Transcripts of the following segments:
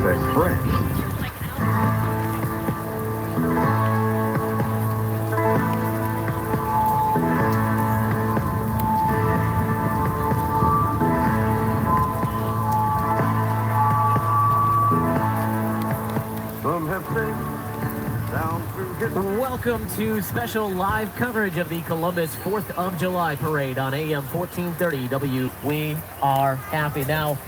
Express. Welcome to special live coverage of the Columbus 4th of July parade on AM 1430 W. We are happy. Now,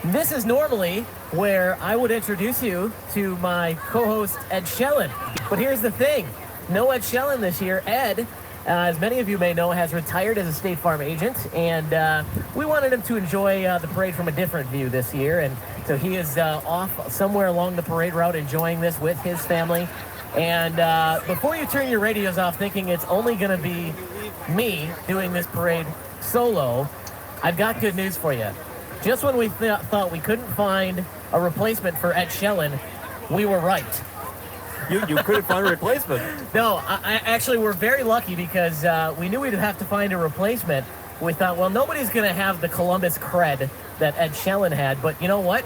this is normally where I would introduce you to my co-host, Ed Schellen. But here's the thing. No Ed Schellen this year. Ed, as many of you may know, has retired as a State Farm agent, and we wanted him to enjoy the parade from a different view this year. And so he is off somewhere along the parade route enjoying this with his family. And before you turn your radios off thinking it's only going to be me doing this parade solo, I've got good news for you. Just when we thought we couldn't find a replacement for Ed Schellen, we were right. You couldn't find a replacement? No, I actually, we're very lucky because we knew we'd have to find a replacement. We thought, well, nobody's going to have the Columbus cred that Ed Schellen had, but you know what?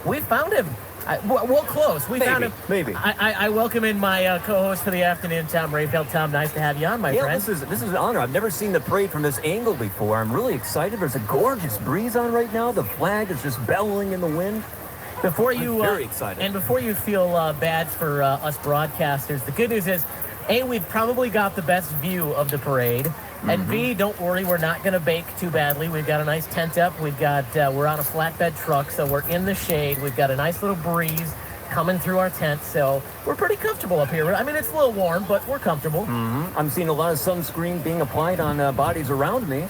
We found him. Well, close. We found him. Maybe. I welcome in my co-host for the afternoon, Tom Rayfeld. Tom, nice to have you on, my friend. This is an honor. I've never seen the parade from this angle before. I'm really excited. There's a gorgeous breeze on right now. The flag is just bellowing in the wind. I'm very excited. And before you feel bad for us broadcasters, the good news is, A, we've probably got the best view of the parade. And B, don't worry, we're not going to bake too badly. We've got a nice tent up. We're on a flatbed truck, so we're in the shade. We've got a nice little breeze coming through our tent, so we're pretty comfortable up here. I mean, it's a little warm, but we're comfortable. I'm seeing a lot of sunscreen being applied on bodies around me.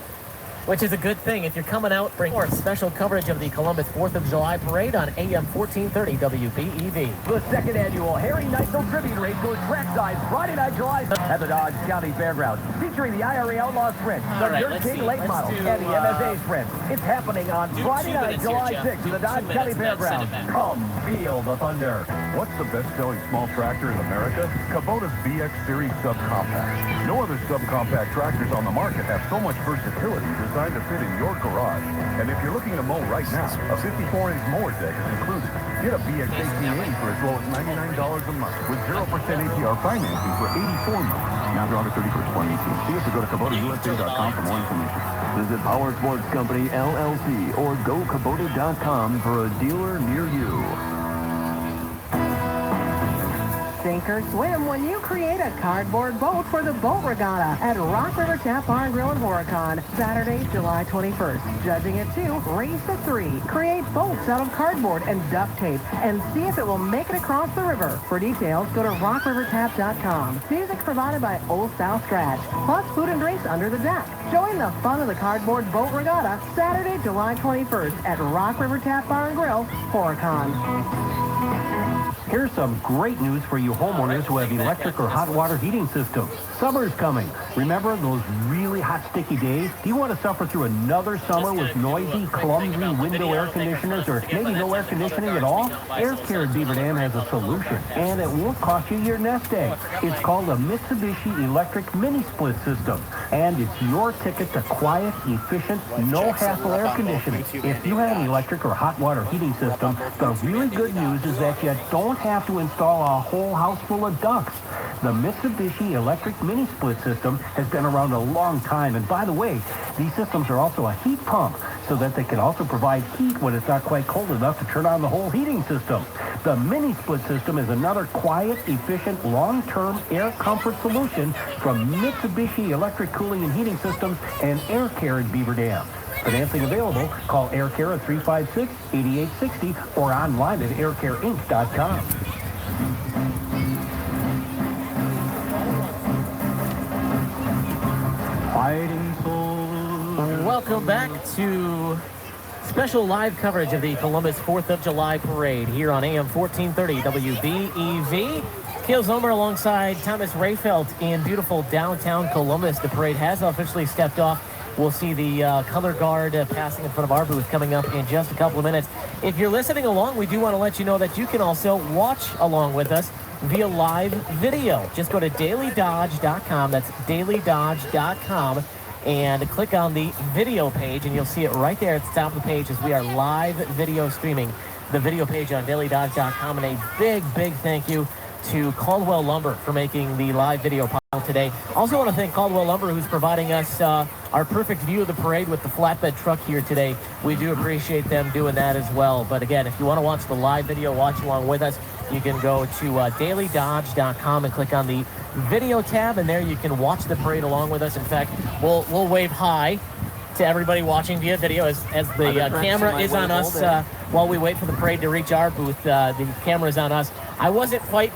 Which is a good thing. If you're coming out, bring more special coverage of the Columbus 4th of July parade on AM 1430 WBEV. The second annual Harry Neitzel Tribute Race goes trackside Friday night, July at the Dodge County Fairgrounds, featuring the IRA Outlaw Sprint, the Dirt King Lake Model, and the MSA Sprint. It's happening on Friday night, July 6th at the Dodge County Fairgrounds. Come feel the thunder. What's the best-selling small tractor in America? Kubota's BX Series Subcompact. No other subcompact tractors on the market have so much versatility designed to fit in your garage. And if you're looking to mow right now, a 54-inch mower deck is included. Get a BX 1880 for as low as $99 a month with 0% APR financing for 84 months. Now through August 31st, 2018. See us or go to KubotaUSA.com for more information. Visit Power Sports Company, LLC, or go Kubota.com for a dealer near you. Sink or swim when you create a cardboard boat for the Boat Regatta at Rock River Tap Bar and Grill in Horicon, Saturday, July 21st. Judging at 2, race at 3. Create boats out of cardboard and duct tape and see if it will make it across the river. For details, go to rockrivertap.com. Music provided by Old South Scratch, plus food and drinks under the deck. Join the fun of the Cardboard Boat Regatta, Saturday, July 21st at Rock River Tap Bar and Grill, Horicon. Here's some great news for you homeowners who have electric or hot water heating systems. Summer's coming. Remember those really hot, sticky days? Do you want to suffer through another summer with noisy, clumsy window air conditioners or maybe no air conditioning at all? Air Care at Beaver Dam has a solution, and it won't cost you your nest egg. It's called a Mitsubishi Electric Mini Split System, and it's your ticket to quiet, efficient, no-hassle air conditioning. If you have an electric or hot water heating system, the really good news is that you don't have to install a whole house full of ducts. The Mitsubishi Electric Mini Split System has been around a long time, and by the way, these systems are also a heat pump, so that they can also provide heat when it's not quite cold enough to turn on the whole heating system. The Mini Split System is another quiet, efficient, long-term air comfort solution from Mitsubishi Electric Cooling and Heating Systems and Air Care at Beaver Dam. Financing available. Call Air Care at 356-8860 or online at aircareinc.com. Welcome back to special live coverage of the Columbus 4th of July parade here on AM 1430 WBEV. Kale Zomer alongside Thomas Rayfeld in beautiful downtown Columbus. The parade has officially stepped off. We'll see the color guard passing in front of our booth coming up in just a couple of minutes. If you're listening along, we do want to let you know that you can also watch along with us via live video. Just go to dailydodge.com. That's dailydodge.com. And click on the video page, and you'll see it right there at the top of the page as we are live video streaming the video page on dailydodge.com. And a big, big thank you to Caldwell Lumber for making the live video possible today. Also want to thank Caldwell Lumber, who's providing us our perfect view of the parade with the flatbed truck here today. We do appreciate them doing that as well. But again, if you want to watch the live video, watch along with us, you can go to dailydodge.com and click on the video tab, and there you can watch the parade along with us. In fact, we'll wave hi to everybody watching via video as the camera is on us while we wait for the parade to reach our booth. The camera is on us. I wasn't quite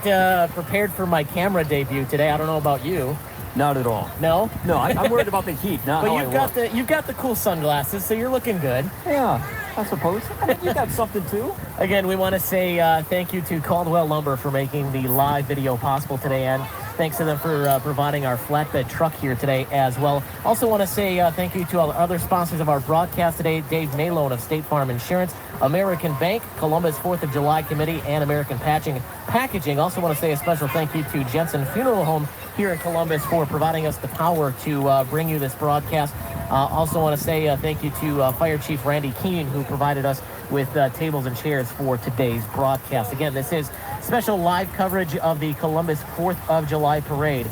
prepared for my camera debut today. I don't know about you. Not at all. No? No, I'm worried about the heat. Not But you've got the cool sunglasses, so you're looking good. Yeah, I suppose. You got something too. Again, we want to say thank you to Caldwell Lumber for making the live video possible today, and thanks to them for providing our flatbed truck here today as well. Also want to say thank you to all the other sponsors of our broadcast today: Dave Malone of State Farm Insurance, American Bank, Columbus 4th of July Committee, and American Packaging. Also want to say a special thank you to Jensen Funeral Home here in Columbus for providing us the power to bring you this broadcast. Also want to say thank you to Fire Chief Randy Keene, who provided us with tables and chairs for today's broadcast. Again, this is special live coverage of the Columbus 4th of July Parade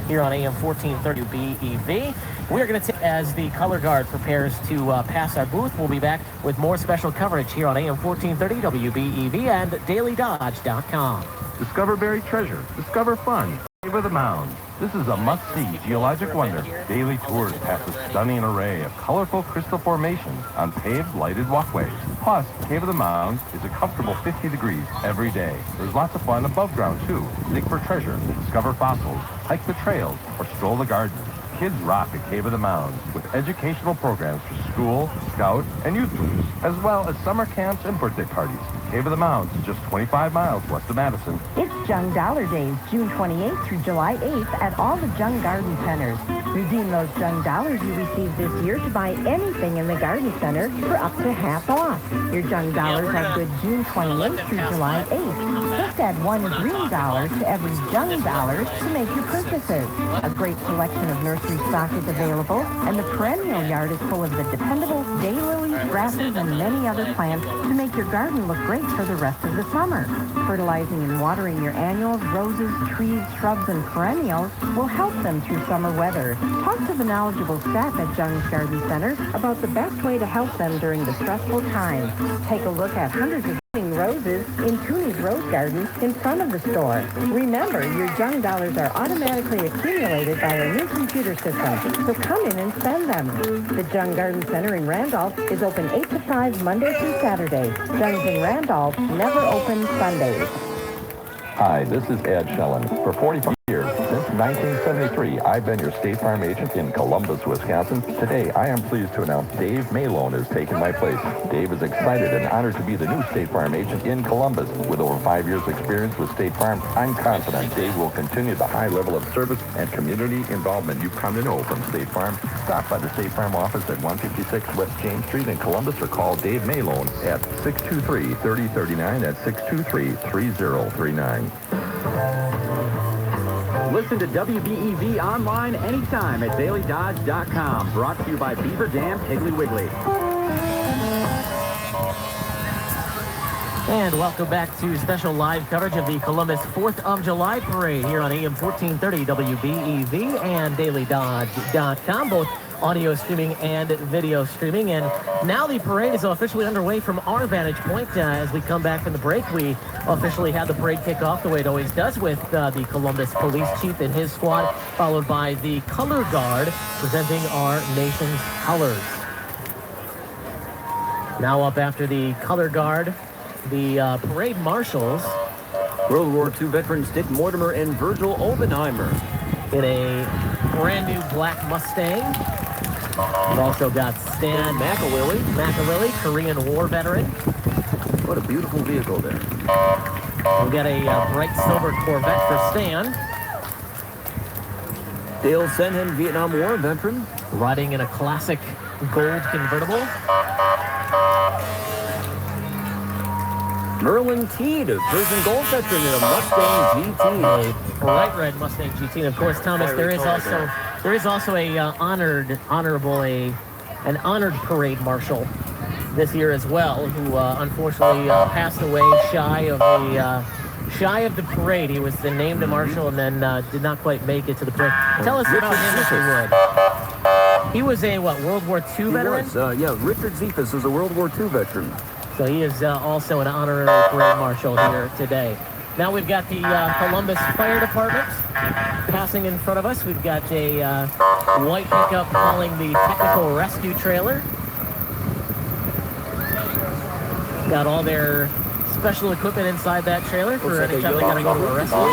here on AM 1430 BEV. We're going to take as the color guard prepares to pass our booth. We'll be back with more special coverage here on AM 1430 WBEV and dailydodge.com. Discover buried treasure. Discover fun. Cave of the Mounds. This is a must-see geologic wonder. Daily tours pass a stunning array of colorful crystal formations on paved, lighted walkways. Plus, Cave of the Mounds is a comfortable 50 degrees every day. There's lots of fun above ground, too. Dig for treasure, discover fossils, hike the trails, or stroll the gardens. Kids rock at Cave of the Mounds with educational programs for school, scout, and youth groups, as well as summer camps and birthday parties. Cave of the Mounds is just 25 miles west of Madison. It's Jung Dollar Days, June 28th through July 8th at all the Jung Garden Centers. Redeem those Jung Dollars you received this year to buy anything in the Garden Center for up to half off. Your Jung Dollars are good June 28th through July 8th. Just add $1 green dollar to every Jung Dollar to make your purchases. A great selection of nursery stock is available, and the perennial yard is full of the dependable daylilies, grasses, and many other plants to make your garden look great for the rest of the summer. Fertilizing and watering your annuals, roses, trees, shrubs, and perennials will help them through summer weather. Talk to the knowledgeable staff at Jung's Garden Center about the best way to help them during the stressful times. Take a look at hundreds of roses in Cooney's Rose Garden in front of the store. Remember, your Jung Dollars are automatically accumulated by our new computer system, so come in and spend them. The Jung Garden Center in Randolph is open 8 to 5 Monday through Saturday. Jung's in Randolph never open Sundays. Hi, this is Ed Schellen. For 45 years, since 1973, I've been your State Farm agent in Columbus, Wisconsin. Today, I am pleased to announce Dave Malone has taken my place. Dave is excited and honored to be the new State Farm agent in Columbus. With over 5 years' experience with State Farm, I'm confident Dave will continue the high level of service and community involvement you've come to know from State Farm. Stop by the State Farm office at 156 West James Street in Columbus or call Dave Malone at 623-3039. That's 623-3039. Listen to WBEV online anytime at dailydodge.com. Brought to you by Beaver Dam Piggly Wiggly. And welcome back to special live coverage of the Columbus 4th of July Parade here on AM 1430 WBEV and dailydodge.com, both audio streaming and video streaming. And now the parade is officially underway from our vantage point. As we come back from the break, we officially had the parade kick off the way it always does with the Columbus Police Chief and his squad, followed by the Color Guard presenting our nation's colors. Now up after the Color Guard, the parade marshals. World War II veterans Dick Mortimer and Virgil Oppenheimer In a brand new black Mustang. We've also got Stan McAwilly, Korean War veteran. What a beautiful vehicle there. We've got a bright silver Corvette for Stan. Dale Senhen, Vietnam War veteran. Riding in a classic gold convertible. Merlin Teed, a Persian Gulf veteran in a Mustang GT. A bright red Mustang GT. And of course, Thomas, there is also a honored parade marshal this year as well, who unfortunately passed away shy of the parade. He was named a marshal and then did not quite make it to the parade. Tell us about him if you would. He was a, World War II veteran? Yeah, Richard Zephus was a World War II veteran. So he is also an honorary parade marshal here today. Now we've got the Columbus Fire Department passing in front of us. We've got a white pickup hauling the technical rescue trailer. Got all their special equipment inside that trailer for any time they got to go to a rescue. You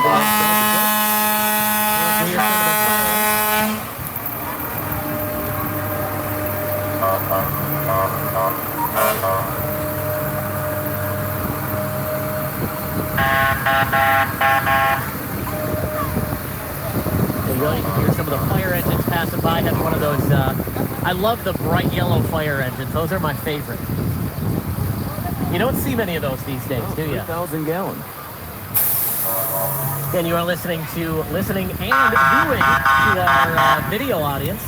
can hear some of the fire engines passing by. That's one of those, I love the bright yellow fire engines. Those are my favorite. You don't see many of those these days, do you? 3,000 gallons. And you are listening and viewing to our video audience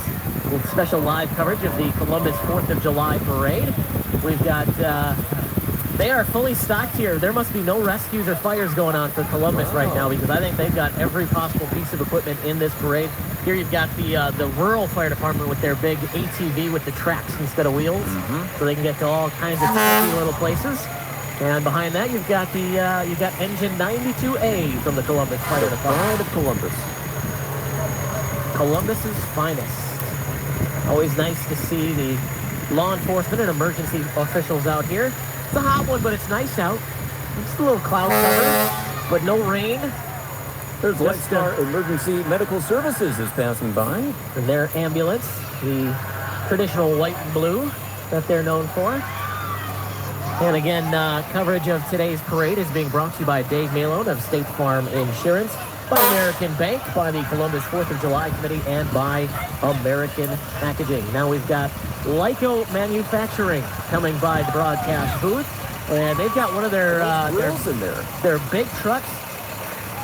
with special live coverage of the Columbus 4th of July parade. We've got, they are fully stocked here. There must be no rescues or fires going on for Columbus right now because I think they've got every possible piece of equipment in this parade. Here you've got the rural fire department with their big ATV with the tracks instead of wheels, so they can get to all kinds of tricky little places. And behind that you've got engine 92A from the Columbus Fire Department of Columbus. Columbus's finest. Always nice to see the law enforcement and emergency officials out here. It's a hot one, but it's nice out. It's a little cloud cover, but no rain. There's Lifestar Emergency Medical Services is passing by. And their ambulance, the traditional white and blue that they're known for. And again, coverage of today's parade is being brought to you by Dave Malone of State Farm Insurance, by American Bank, by the Columbus 4th of July Committee, and by American Packaging. Now we've got Lyco Manufacturing coming by the broadcast booth, and they've got one of their grills in there. Their big trucks.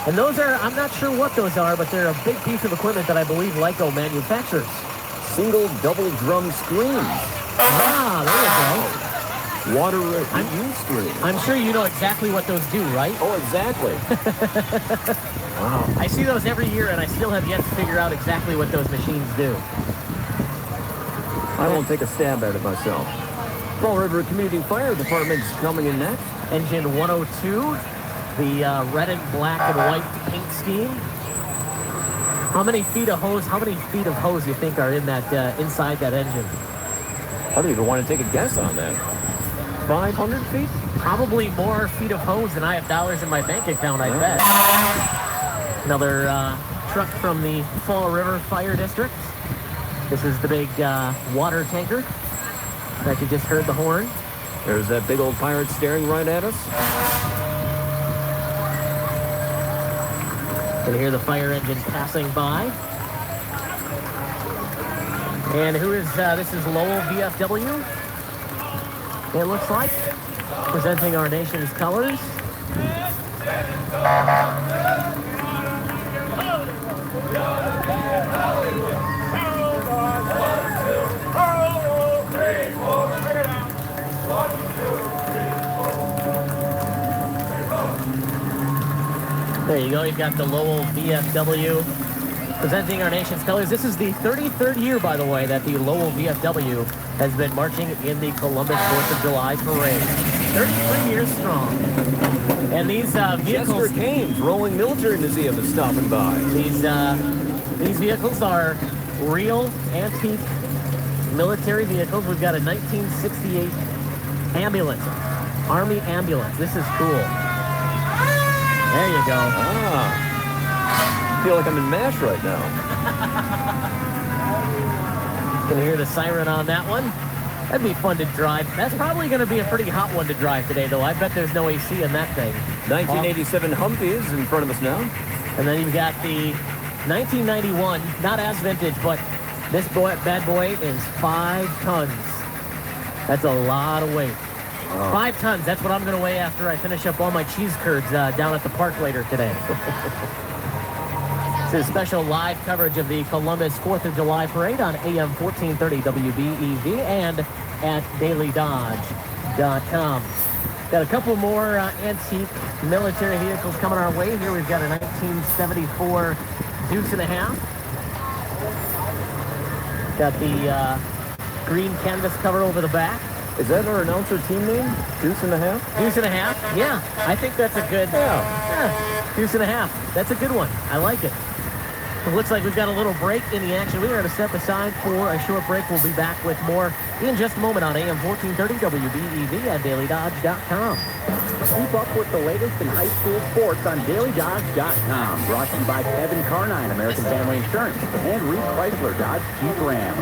And those are, I'm not sure what those are, but they're a big piece of equipment that I believe Lyco manufactures. Single double drum screens. Ah, there you go. Water use screen. I'm sure you know exactly what those do, right? Oh, exactly. Wow. I see those every year, and I still have yet to figure out exactly what those machines do. I won't take a stab at it myself. Fall River Community Fire Department's coming in next. Engine 102, the red and black and white paint scheme. How many feet of hose do you think are in that inside that engine? I don't even want to take a guess on that. 500 feet? Probably more feet of hose than I have dollars in my bank account, I bet. Another truck from the Fall River Fire District. This is the big water tanker. Like you just heard the horn. There's that big old pirate staring right at us. You can hear the fire engine passing by. And who is, this is Lowell VFW. It looks like, presenting our nation's colors. There you go, you've got the Lowell VFW presenting our nation's colors. This is the 33rd year, by the way, that the Lowell VFW has been marching in the Columbus 4th of July parade. 33 years strong. And these vehicles... Chester Kane's Rolling Military Museum is stopping by. These vehicles are real antique military vehicles. We've got a 1968 ambulance, Army ambulance. This is cool. There you go. I feel like I'm in MASH right now. Can hear the siren on that one. That'd be fun to drive. That's probably going to be a pretty hot one to drive today, though. I bet there's no AC in that thing. 1987 Humvee is in front of us now. And then you've got the 1991, not as vintage, but this bad boy is 5 tons. That's a lot of weight. 5 tons, that's what I'm going to weigh after I finish up all my cheese curds down at the park later today. This is special live coverage of the Columbus 4th of July parade on AM 1430 WBEV and at dailydodge.com. Got a couple more antique military vehicles coming our way. Here we've got a 1974 Deuce and a Half. Got the green canvas cover over the back. Is that our announcer team name? Deuce and a Half? Deuce and a Half? Yeah, I think that's a good... Yeah, Deuce and a Half. That's a good one. I like it. It looks like we've got a little break in the action. We're going to step aside for a short break. We'll be back with more in just a moment on AM 1430 WBEV at dailydodge.com. Keep up with the latest in high school sports on dailydodge.com. Brought to you by Kevin Carnine, American Family Insurance, and Reed Chrysler Dodge Jeep Ram.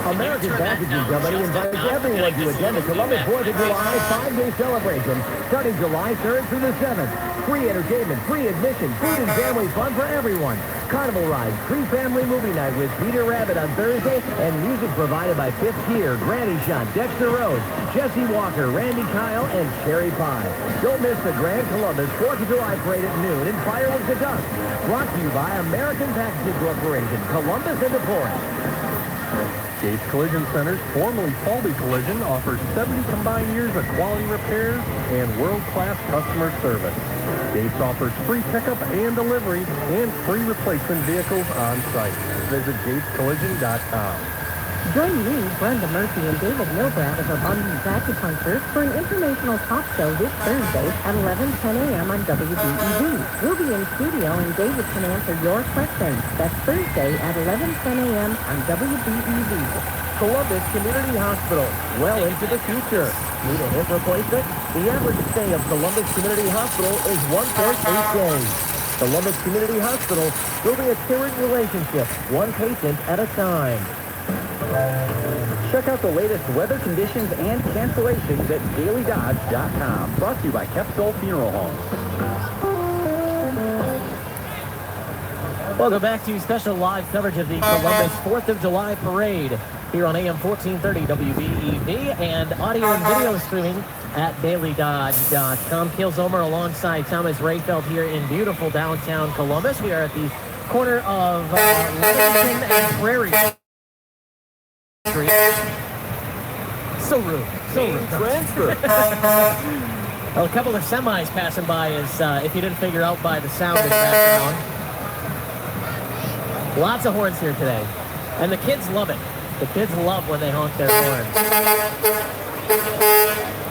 American Packaging Company invites everyone to attend the Columbus 4th of July 5-day celebration starting July 3rd through the 7th. Free entertainment, free admission, food and family fun for everyone. Carnival rides, free family movie night with Peter Rabbit on Thursday, and music provided by Fifth Gear, Granny Shot, Dexter Rhodes, Jesse Walker, Randy Kyle, and Cherry Pie. Don't miss the Grand Columbus 4th of July parade at noon and fireworks at dusk. Brought to you by American Packaging Corporation, Columbus and DeForest. Gates Collision Centers, formerly Falby Collision, offers 70 combined years of quality repairs and world-class customer service. Gates offers free pickup and delivery and free replacement vehicles on site. Visit gatescollision.com. Join me, Brenda Murphy, and David Milbrad of Abundance Acupuncture for an informational talk show this Thursday at 11:10 a.m. on WBEV. We'll be in studio and David can answer your questions. That's Thursday at 11:10 a.m. on WBEV. Columbus Community Hospital, well into the future. Need a hip replacement? The average stay of Columbus Community Hospital is 1.8 days. Columbus Community Hospital, building a caring relationship, one patient at a time. Check out the latest weather conditions and cancellations at dailydodge.com. Brought to you by Kepsol Funeral Homes. Welcome back to special live coverage of the Columbus 4th of July Parade here on AM 1430 WBEV and audio and video streaming at dailydodge.com. Keel Zomer alongside Thomas Rayfeld here in beautiful downtown Columbus. We are at the corner of Livingston and Prairie Street. So rude. So rude. Transfer. Well, a couple of semis passing by is, if you didn't figure out by the sound in the background. Lots of horns here today. And the kids love it. The kids love when they honk their horns.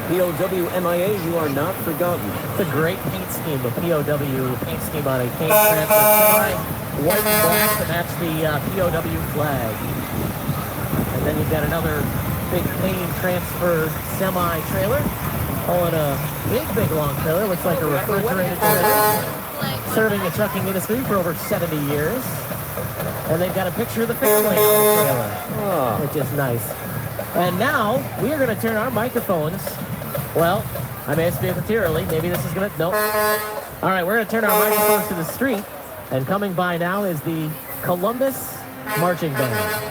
POWMIA, you are not forgotten. It's a great paint scheme, the POW paint scheme on a paint transfer semi, white and black to match the POW flag. And then you've got another big paint transfer semi-trailer on a big long trailer. Looks like a refrigerated trailer. Serving the trucking industry for over 70 years. And they've got a picture of the family on the trailer, which is nice. And now, we are going to turn our microphones. Well, I may have spoken too early. Maybe this is going to... Nope. All right, we're going to turn our microphones to the street. And coming by now is the Columbus Marching Band.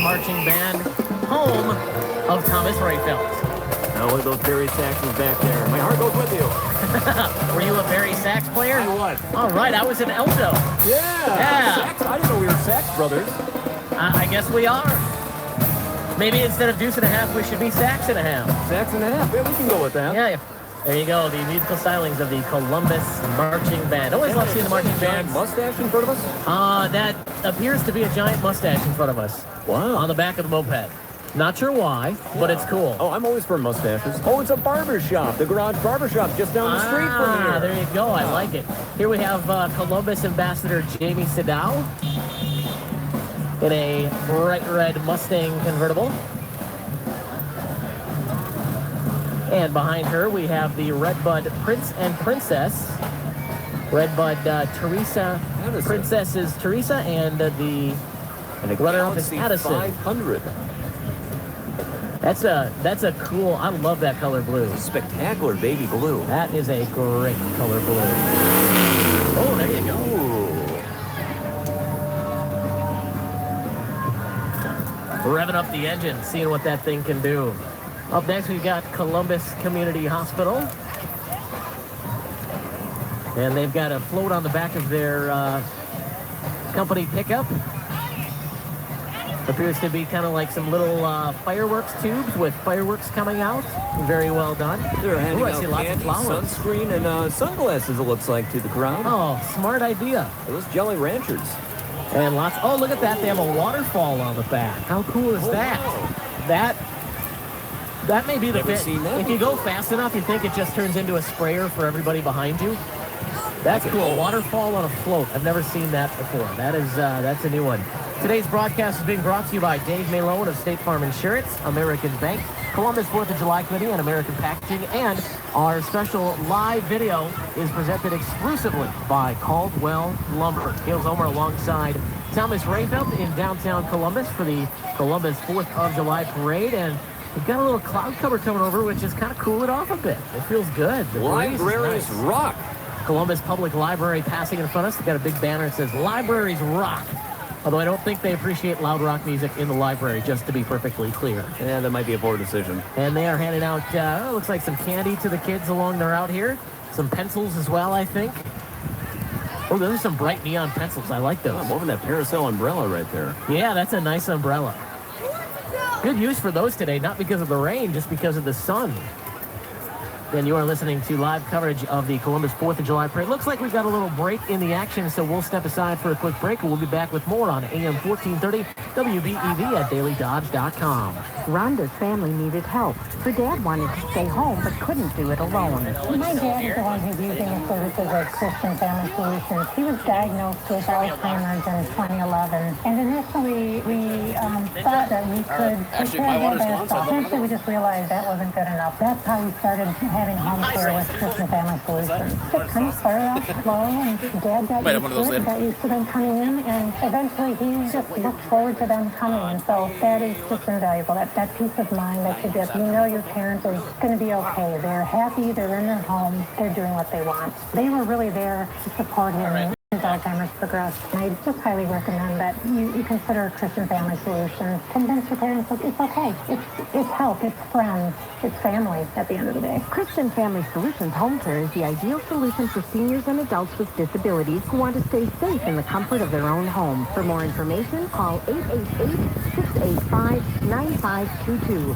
Marching Band, home of Thomas Rayfeld. Now look at those Barry Saxons back there. My heart goes with you. Were you a Barry sax player? I was. All right, I was an alto. Yeah. Sax? I didn't know we were sax brothers. I guess we are. Maybe instead of deuce and a half, we should be sax and a half. Sax and a half. Yeah, we can go with that. Yeah. There you go, the musical stylings of the Columbus Marching Band. Always love seeing the marching band. Mustache in front of us? That appears to be a giant mustache in front of us. Wow. On the back of the moped. Not sure why, but it's cool. Oh, I'm always for mustaches. Oh, it's a barber shop. The Garage Barber Shop just down the street from here. There you go. I like it. Here we have Columbus Ambassador Jamie Sadow in a bright red Mustang convertible. And behind her, we have the Redbud Prince and Princess. Redbud Teresa. Princess is Teresa, and the runner-up is Addison. 500. That's a cool, I love that color blue. Spectacular baby blue. That is a great color blue. Oh, there you go. Revving up the engine, seeing what that thing can do. Up next, we've got Columbus Community Hospital. And they've got a float on the back of their company pickup. Appears to be kind of like some little fireworks tubes with fireworks coming out. Very well done. They're handing I out see lots of candy, flowers. sunscreen, and sunglasses, it looks like, to the crowd. Oh, smart idea. Those Jolly Ranchers. And lots. Oh, look at that. They have a waterfall on the back. How cool is that? Wow. That may be the Never bit. seen that If you go fast enough, you think it just turns into a sprayer for everybody behind you. That's cool. Waterfall on a float. I've never seen that before. That's a new one. Today's broadcast is being brought to you by Dave Malone of State Farm Insurance, American Bank, Columbus 4th of July Committee, and American Packaging. And our special live video is presented exclusively by Caldwell Lumber. Gil Zomer alongside Thomas Rayfeld in downtown Columbus for the Columbus 4th of July Parade. And we've got a little cloud cover coming over, which is kind of cool it off a bit. It feels good. The breeze is Libraries nice. rock. Columbus Public Library passing in front of us. They've got a big banner that says Libraries Rock. Although I don't think they appreciate loud rock music in the library, just to be perfectly clear. Yeah, that might be a poor decision. And they are handing out, looks like some candy to the kids along their route here. Some pencils as well, I think. Oh, those are some bright neon pencils. I like those. I'm loving that parasol umbrella right there. Yeah, that's a nice umbrella. Good use for those today, not because of the rain, just because of the sun. And you are listening to live coverage of the Columbus 4th of July Parade. Looks like we've got a little break in the action, so we'll step aside for a quick break, and we'll be back with more on AM 1430 WBEV at dailydodge.com. Rhonda's family needed help. Her dad wanted to stay home, but couldn't do it alone. My dad is the one who's using the services of Christian Family Solutions. He was diagnosed with Alzheimer's in 2011, and initially we thought that we could take care of that by ourselves. Eventually we just realized that wasn't good enough. That's how we started having home care with Christian Family Solutions. It kind of started out slow, and Dad got used to them coming in, and eventually he just looked forward to them coming, and so that is just invaluable. That peace of mind that you get. You know your parent is going to be okay. They're happy, they're in their home, they're doing what they want. They were really there to support him. His Alzheimer's progressed. And I just highly recommend that you consider Christian Family Solutions. Convince your parents that it's okay. It's help, it's friends, it's family at the end of the day. Christian Family Solutions Home Care is the ideal solution for seniors and adults with disabilities who want to stay safe in the comfort of their own home. For more information, call 888-685-9522.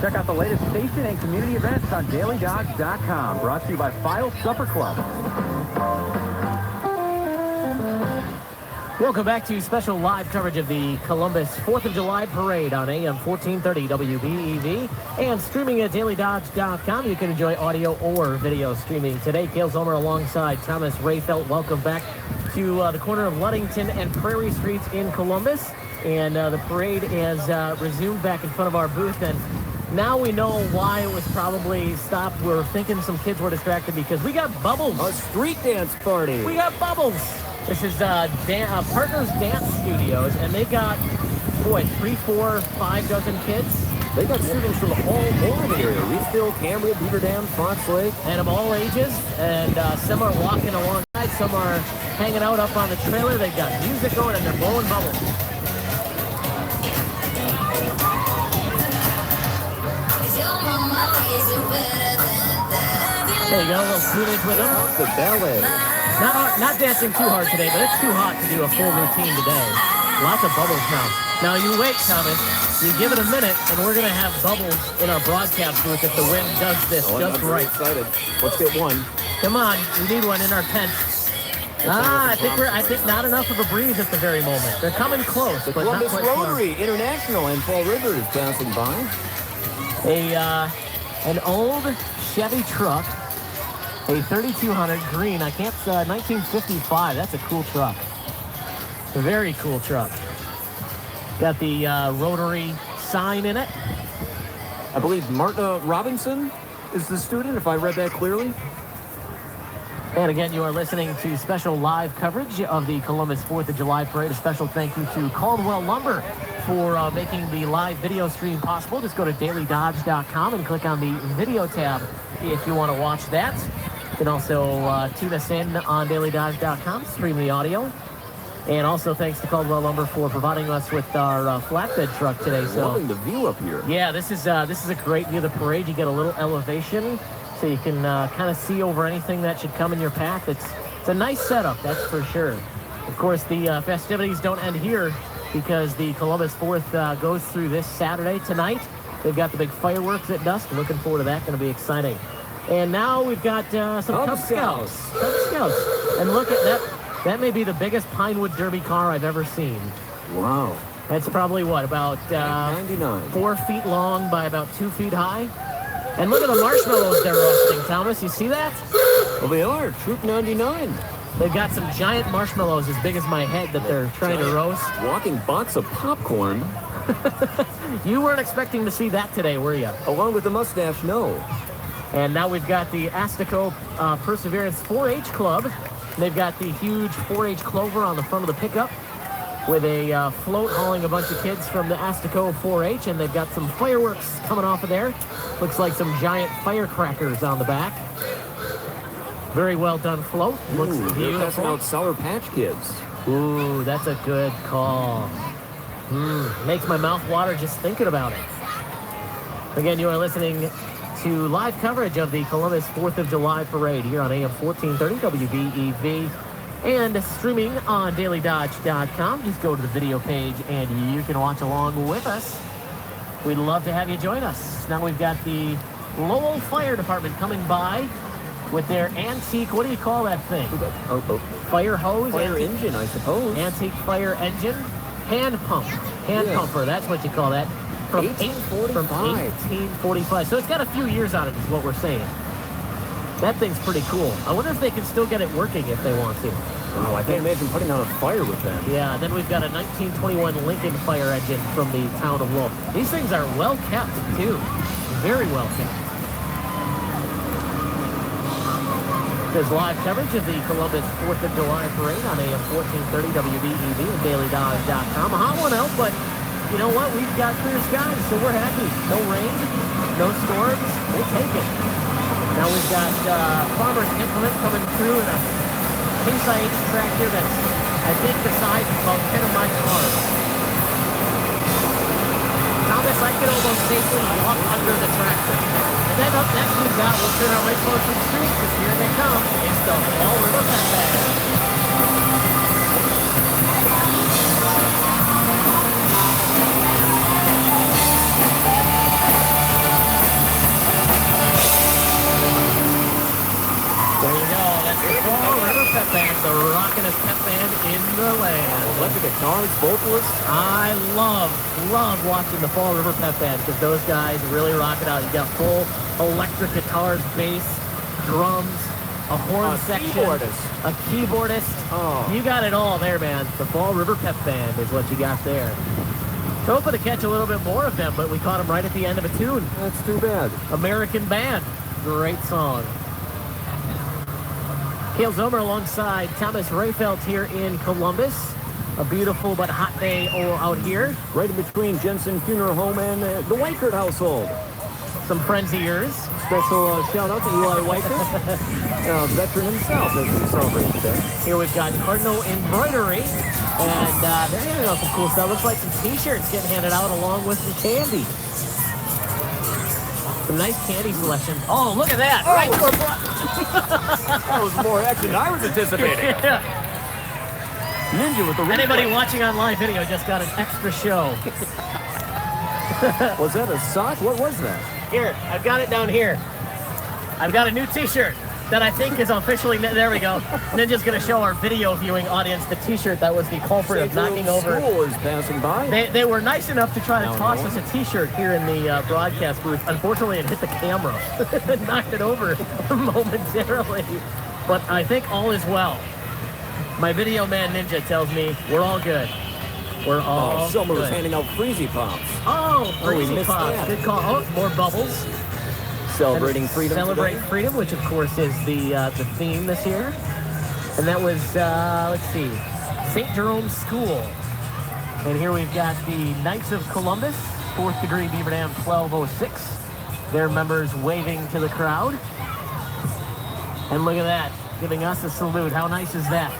Check out the latest station and community events on dailydodge.com. Brought to you by File Supper Club. Welcome back to special live coverage of the Columbus 4th of July Parade on AM 1430 WBEV and streaming at dailydodge.com. You can enjoy audio or video streaming today. Cale Zomer alongside Thomas Rayfeld. Welcome back to the corner of Ludington and Prairie Streets in Columbus. And the parade has resumed back in front of our booth. And now we know why it was probably stopped. We're thinking some kids were distracted because we got bubbles. A street dance party. We got bubbles. This is Partners Dance Studios, and they got, 3, 4, 5 dozen kids. They got students from all over the area. Reefville, Cambria, Beaver Dam, Fox Lake. And of all ages, and some are walking alongside, some are hanging out up on the trailer. They've got music going, and they're blowing bubbles. There you go, a little tunage with them. The ballet. Not dancing too hard today, but it's too hot to do a full routine today. Lots of bubbles now. Now you wait, Thomas. You give it a minute, and we're going to have bubbles in our broadcast booth if the wind does this just I'm right. excited. Let's get one. Come on, we need one in our tent. I think not enough of a breeze at the very moment. They're coming close, The but not Columbus quite Rotary International and Fall River is passing by. An old Chevy truck, a 3200 green. 1955. That's a cool truck. A very cool truck. Got the Rotary sign in it. I believe Martha Robinson is the student, if I read that clearly. And again, you are listening to special live coverage of the Columbus 4th of July Parade. A special thank you to Caldwell Lumber for making the live video stream possible. Just go to dailydodge.com and click on the video tab if you want to watch that. You can also tune us in on dailydodge.com, stream the audio. And also thanks to Caldwell Lumber for providing us with our flatbed truck today. So loving the view up here. Yeah, this is a great view of the parade. You get a little elevation, so you can kind of see over anything that should come in your path. It's a nice setup, that's for sure. Of course, the festivities don't end here because the Columbus 4th goes through this Saturday tonight. They've got the big fireworks at dusk. Looking forward to that. Going to be exciting. And now we've got some Cub Scouts. Cub Scouts. And look at that. That may be the biggest Pinewood Derby car I've ever seen. Wow. That's probably, what, about 99. 4 feet long by about 2 feet high? And look at the marshmallows they're roasting, Thomas. You see that? Well, they are. Troop 99. They've got some giant marshmallows as big as my head that they're trying to roast. Walking box of popcorn. You weren't expecting to see that today, were you? Along with the mustache, no. And now we've got the Astico Perseverance 4-H Club. They've got the huge 4-H clover on the front of the pickup with a float hauling a bunch of kids from the Astico 4-H, and they've got some fireworks coming off of there. Looks like some giant firecrackers on the back. Very well done float. Looks They're passing out Sour Patch Kids. Ooh, that's a good call. Makes my mouth water just thinking about it. Again, you are listening to live coverage of the Columbus 4th of July Parade here on AM 1430 WBEV and streaming on dailydodge.com. Just go to the video page and you can watch along with us. We'd love to have you join us. Now we've got the Lowell Fire Department coming by with their antique, what do you call that thing? Fire hose? Fire engine, I suppose. Antique fire engine. Hand pump. Pumper, that's what you call that. From 1845. So it's got a few years on it, is what we're saying. That thing's pretty cool. I wonder if they can still get it working if they want to. Wow, I can't imagine putting out a fire with that. Yeah, then we've got a 1921 Lincoln fire engine from the town of Lowell. These things are well kept, too. Very well kept. There's live coverage of the Columbus 4th of July Parade on AM 1430 WBEV and dailydodge.com. A hot one out, but you know what? We've got clear skies, so we're happy. No rain, no storms. We'll take it. Now we've got Farmer's Implement coming through in a Case IH tractor that's, I think, the size of about 10 of my cars. Thomas, I can almost safely walk under the tractor. And then up next we've got, we'll turn our right close to the street, because here they come. It's the Fall River Pet Band. There you go. That's the Fall River Pet Band, the rockin'est pet band in the land. Electric guitars, vocalists. I love watching the Fall River Pet Band because those guys really rock it out. You got full electric guitars, bass, drums, a horn section, a keyboardist. Oh. You got it all there, man. The Fall River Pet Band is what you got there. Hoping to catch a little bit more of them, but we caught them right at the end of a tune. That's too bad. American Band. Great song. Cale Zomer alongside Thomas Rayfelt here in Columbus. A beautiful but hot day out here. Right in between Jensen Funeral Home and the Weichert household. Some friends of yours. Special shout out to Eli Weichert, veteran himself as we celebrate today. Here we've got Cardinal Embroidery. And they're handing out some cool stuff. Looks like some t-shirts getting handed out along with some candy. Some nice candy selection. Oh, look at that. Right to our That was more action than I was anticipating. Yeah. Ninja with the Anybody reflex. watching on live video just got an extra show. Was that a sock? What was that? Here, I've got it down here. I've got a new T-shirt that I think is officially, there we go. Ninja's going to show our video viewing audience the T-shirt that was the culprit of knocking over. School is passing by. They were nice enough to try to toss us a T-shirt here in the broadcast booth. Unfortunately, it hit the camera and knocked it over momentarily. But I think all is well. My video man Ninja tells me we're all good. We're all Summer was good. handing out Freezy Pops. Oh, we Freezy missed Pops. that. Good call. Oh, more bubbles. Celebrating freedom Celebrate today. freedom, which of course is the theme this year. And that was, let's see, St. Jerome's School. And here we've got the Knights of Columbus, 4th degree Beaver Dam 1206. Their members waving to the crowd. And look at that, giving us a salute. How nice is that?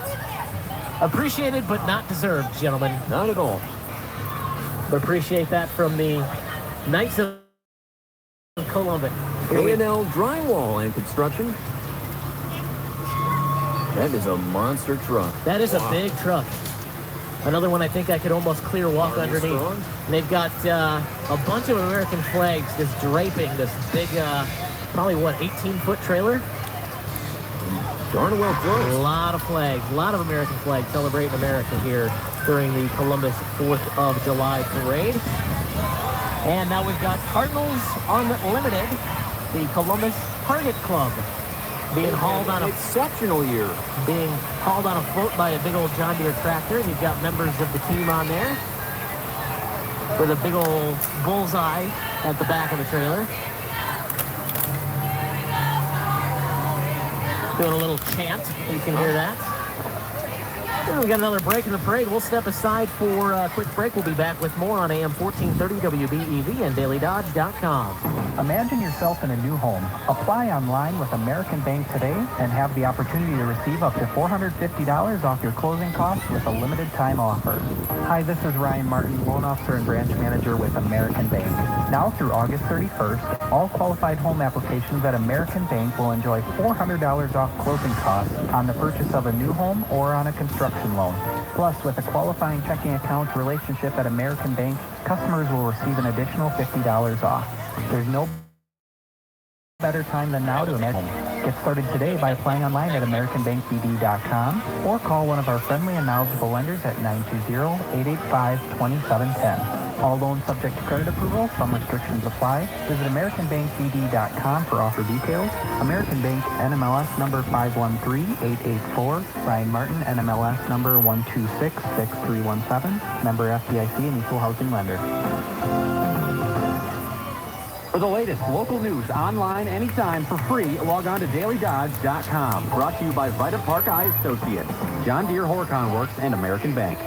Appreciated but not deserved, gentlemen. Not at all. But appreciate that from the Knights of Columbus. A&L Drywall and Construction. That is a monster truck. That is a big truck. Another one I think I could almost clear walk underneath. strong. And they've got a bunch of American flags just draping this big, probably what, 18-foot trailer? Darn well A close. lot of flags, a lot of American flags celebrating America here during the Columbus 4th of July parade. And now we've got Cardinals Unlimited, the Columbus Target Club, being hauled on a Exceptional year. being hauled on a float by a big old John Deere tractor. And you've got members of the team on there with a big old bullseye at the back of the trailer. Doing a little chant. You can hear that. And we got another break in the parade. We'll step aside for a quick break. We'll be back with more on AM 1430 WBEV and DailyDodge.com. Imagine yourself in a new home. Apply online with American Bank today and have the opportunity to receive up to $450 off your closing costs with a limited time offer. Hi, this is Ryan Martin, loan officer and branch manager with American Bank. Now through August 31st, all qualified home applications at American Bank will enjoy $400 off closing costs on the purchase of a new home or on a construction loan. Plus, with a qualifying checking account relationship at American Bank, customers will receive an additional $50 off. There's no better time than now to imagine. Get started today by applying online at AmericanBankBD.com or call one of our friendly and knowledgeable lenders at 920-885-2710. All loans subject to credit approval. Some restrictions apply. Visit AmericanBankBD.com for offer details. American Bank NMLS number 513884. Ryan Martin NMLS number 1266317. Member FDIC and equal housing lender. For the latest local news online anytime for free, log on to DailyDodge.com. Brought to you by Vita Park Eye Associates, John Deere Horicon Works, and American Bank.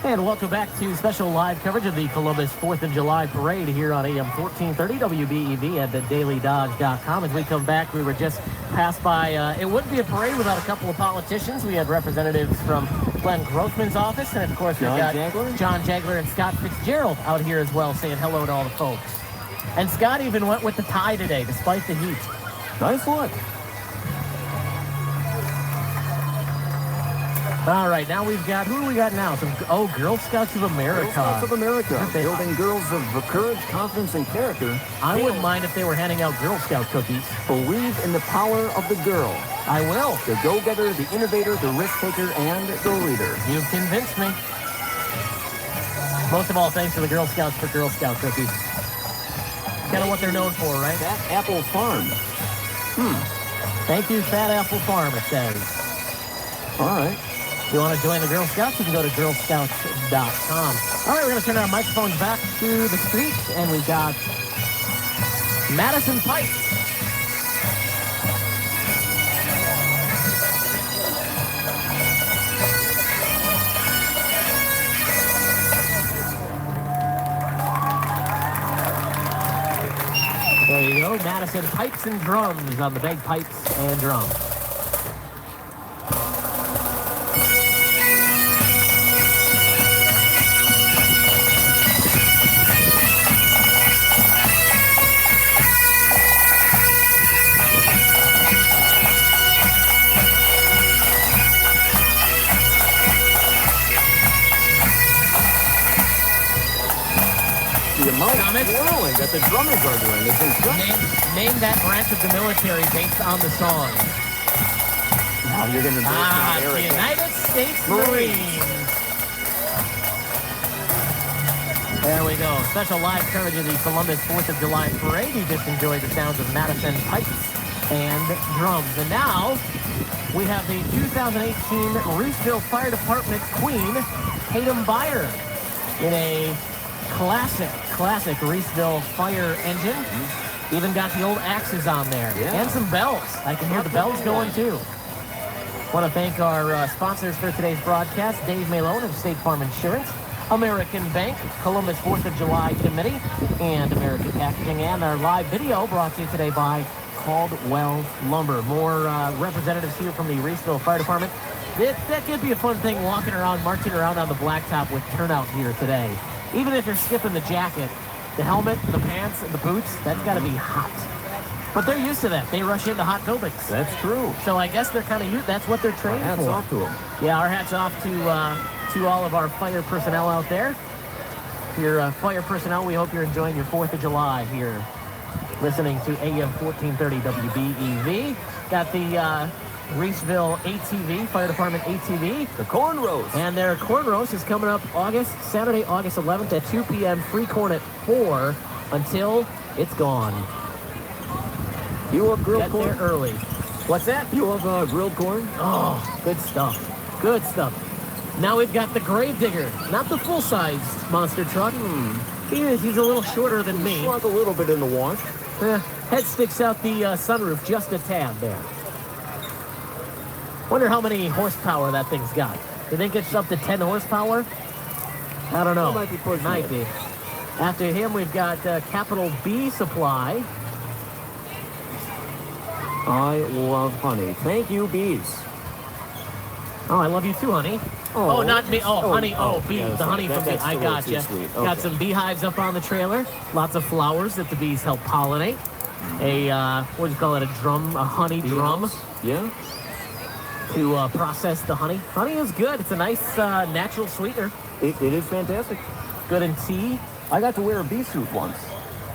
And welcome back to special live coverage of the Columbus 4th of July parade here on AM 1430 WBEV at the DailyDodge.com. As we come back, we were just passed by, it wouldn't be a parade without a couple of politicians. We had representatives from Glenn Grothman's office, and of course we've got John Jagler and Scott Fitzgerald out here as well saying hello to all the folks. And Scott even went with the tie today, despite the heat. Nice look. All right, now we've got, who do we got now? Girl Scouts of America. Girl Scouts of America. Aren't they- Building girls of courage, confidence, and character. I wouldn't mind if they were handing out Girl Scout cookies. Believe in the power of the girl. I will. The go-getter, the innovator, the risk-taker, and the leader. You've convinced me. Most of all, thanks to the Girl Scouts for Girl Scout cookies. Kind of what they're known for, right? Fat Apple Farm. Thank you, Fat Apple Farm, it says. All right. If you want to join the Girl Scouts, you can go to girlscouts.com. All right, we're going to turn our microphones back to the street, and we've got Madison Pike. There you go, Madison Pipes and Drums on the bagpipes and drums. swirling that the drummers are doing. It's incredible. Name that branch of the military based on the song. Now you're going to The United States Marines. There we go. Special live coverage of the Columbus 4th of July parade. You just enjoyed the sounds of Madison pipes and drums. And now we have the 2018 Reeseville Fire Department Queen, Tatum Byer, in a classic Reeseville fire engine. Even got the old axes on there. Yeah. And some bells. I can hear the bells going too. Want to thank our sponsors for today's broadcast, Dave Malone of State Farm Insurance, American Bank, Columbus 4th of July Committee, and American Packaging. And our live video brought to you today by Caldwell Lumber. More representatives here from the Reeseville Fire Department. That could be a fun thing, walking around, marching around on the blacktop with turnout here today. Even if you're skipping the jacket, the helmet, the pants, the boots, that's got to be hot. But they're used to that. They rush into hot buildings. That's true. So I guess they're kind of used. That's what they're trained for. Hats off to them. Yeah, our hats off to all of our fire personnel out there. Your fire personnel, we hope you're enjoying your 4th of July here, listening to AM 1430 WBEV. Got the Reeseville ATV, Fire Department ATV. The corn roast. And their corn roast is coming up Saturday, August 11th at 2 p.m. Free corn at 4 until it's gone. You love grilled corn? Get there early. What's that? You love grilled corn? Oh, good stuff. Good stuff. Now we've got the Gravedigger, not the full-size monster truck. He's a little shorter than me. Slug a little bit in the wash. Head sticks out the sunroof just a tad there. Wonder how many horsepower that thing's got. You think it's up to 10 horsepower? I don't know. Might be pushing Might be. After him, we've got Capital B Supply. I love honey. Thank you, bees. Oh, I love you too, honey. Oh, not me. Oh, honey. Oh, bees. yeah, the honey from that's I a got little you. too sweet. Got Okay. some beehives up on the trailer. Lots of flowers that the bees help pollinate. What do you call it? A honey drum. Yeah. To process the honey. Honey is good. It's a nice natural sweetener. It is fantastic. Good in tea. I got to wear a bee suit once.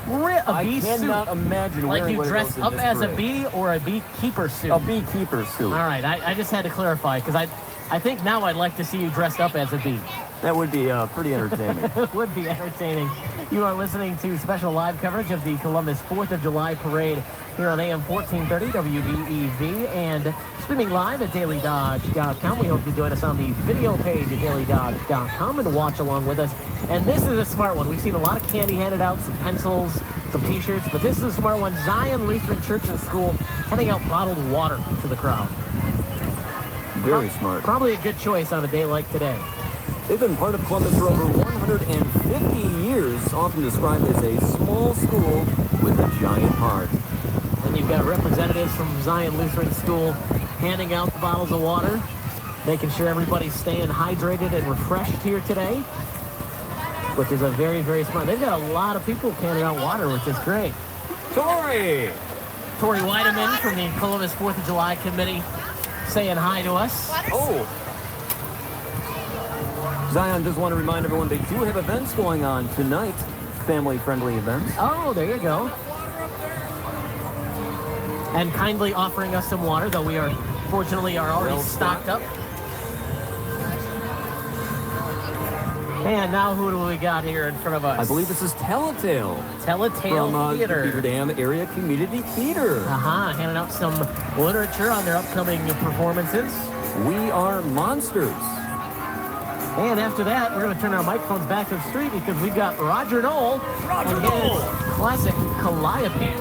A bee I cannot suit. imagine Like wearing you one of dress those in up this as a parade. bee or a beekeeper suit? A beekeeper suit. All right, I just had to clarify because I think now I'd like to see you dressed up as a bee. That would be pretty entertaining. It would be entertaining. You are listening to special live coverage of the Columbus 4th of July parade here on AM 1430 WBEV and streaming live at dailydodge.com. We hope you join us on the video page at dailydodge.com and watch along with us. And this is a smart one. We've seen a lot of candy handed out, some pencils, some t-shirts, but this is a smart one. Zion Lutheran Church and School handing out bottled water to the crowd. Very smart. Probably a good choice on a day like today. They've been part of Columbus for over 150 years, often described as a small school with a giant heart. And you've got representatives from Zion Lutheran School handing out the bottles of water, making sure everybody's staying hydrated and refreshed here today, which is a very, very smart. They've got a lot of people handing out water, which is great. Tori Weideman from the Columbus 4th of July Committee saying hi to us. Oh. Zion does want to remind everyone they do have events going on tonight, family-friendly events. Oh, there you go. And kindly offering us some water, though we are fortunately already stocked up. And now who do we got here in front of us? I believe this is Telltale. Telltale from Theater. Beaver Dam Area Community Theater. Handing out some literature on their upcoming performances. We Are Monsters. And after that, we're going to turn our microphones back to the street because we've got Roger Knoll and his classic Calliope.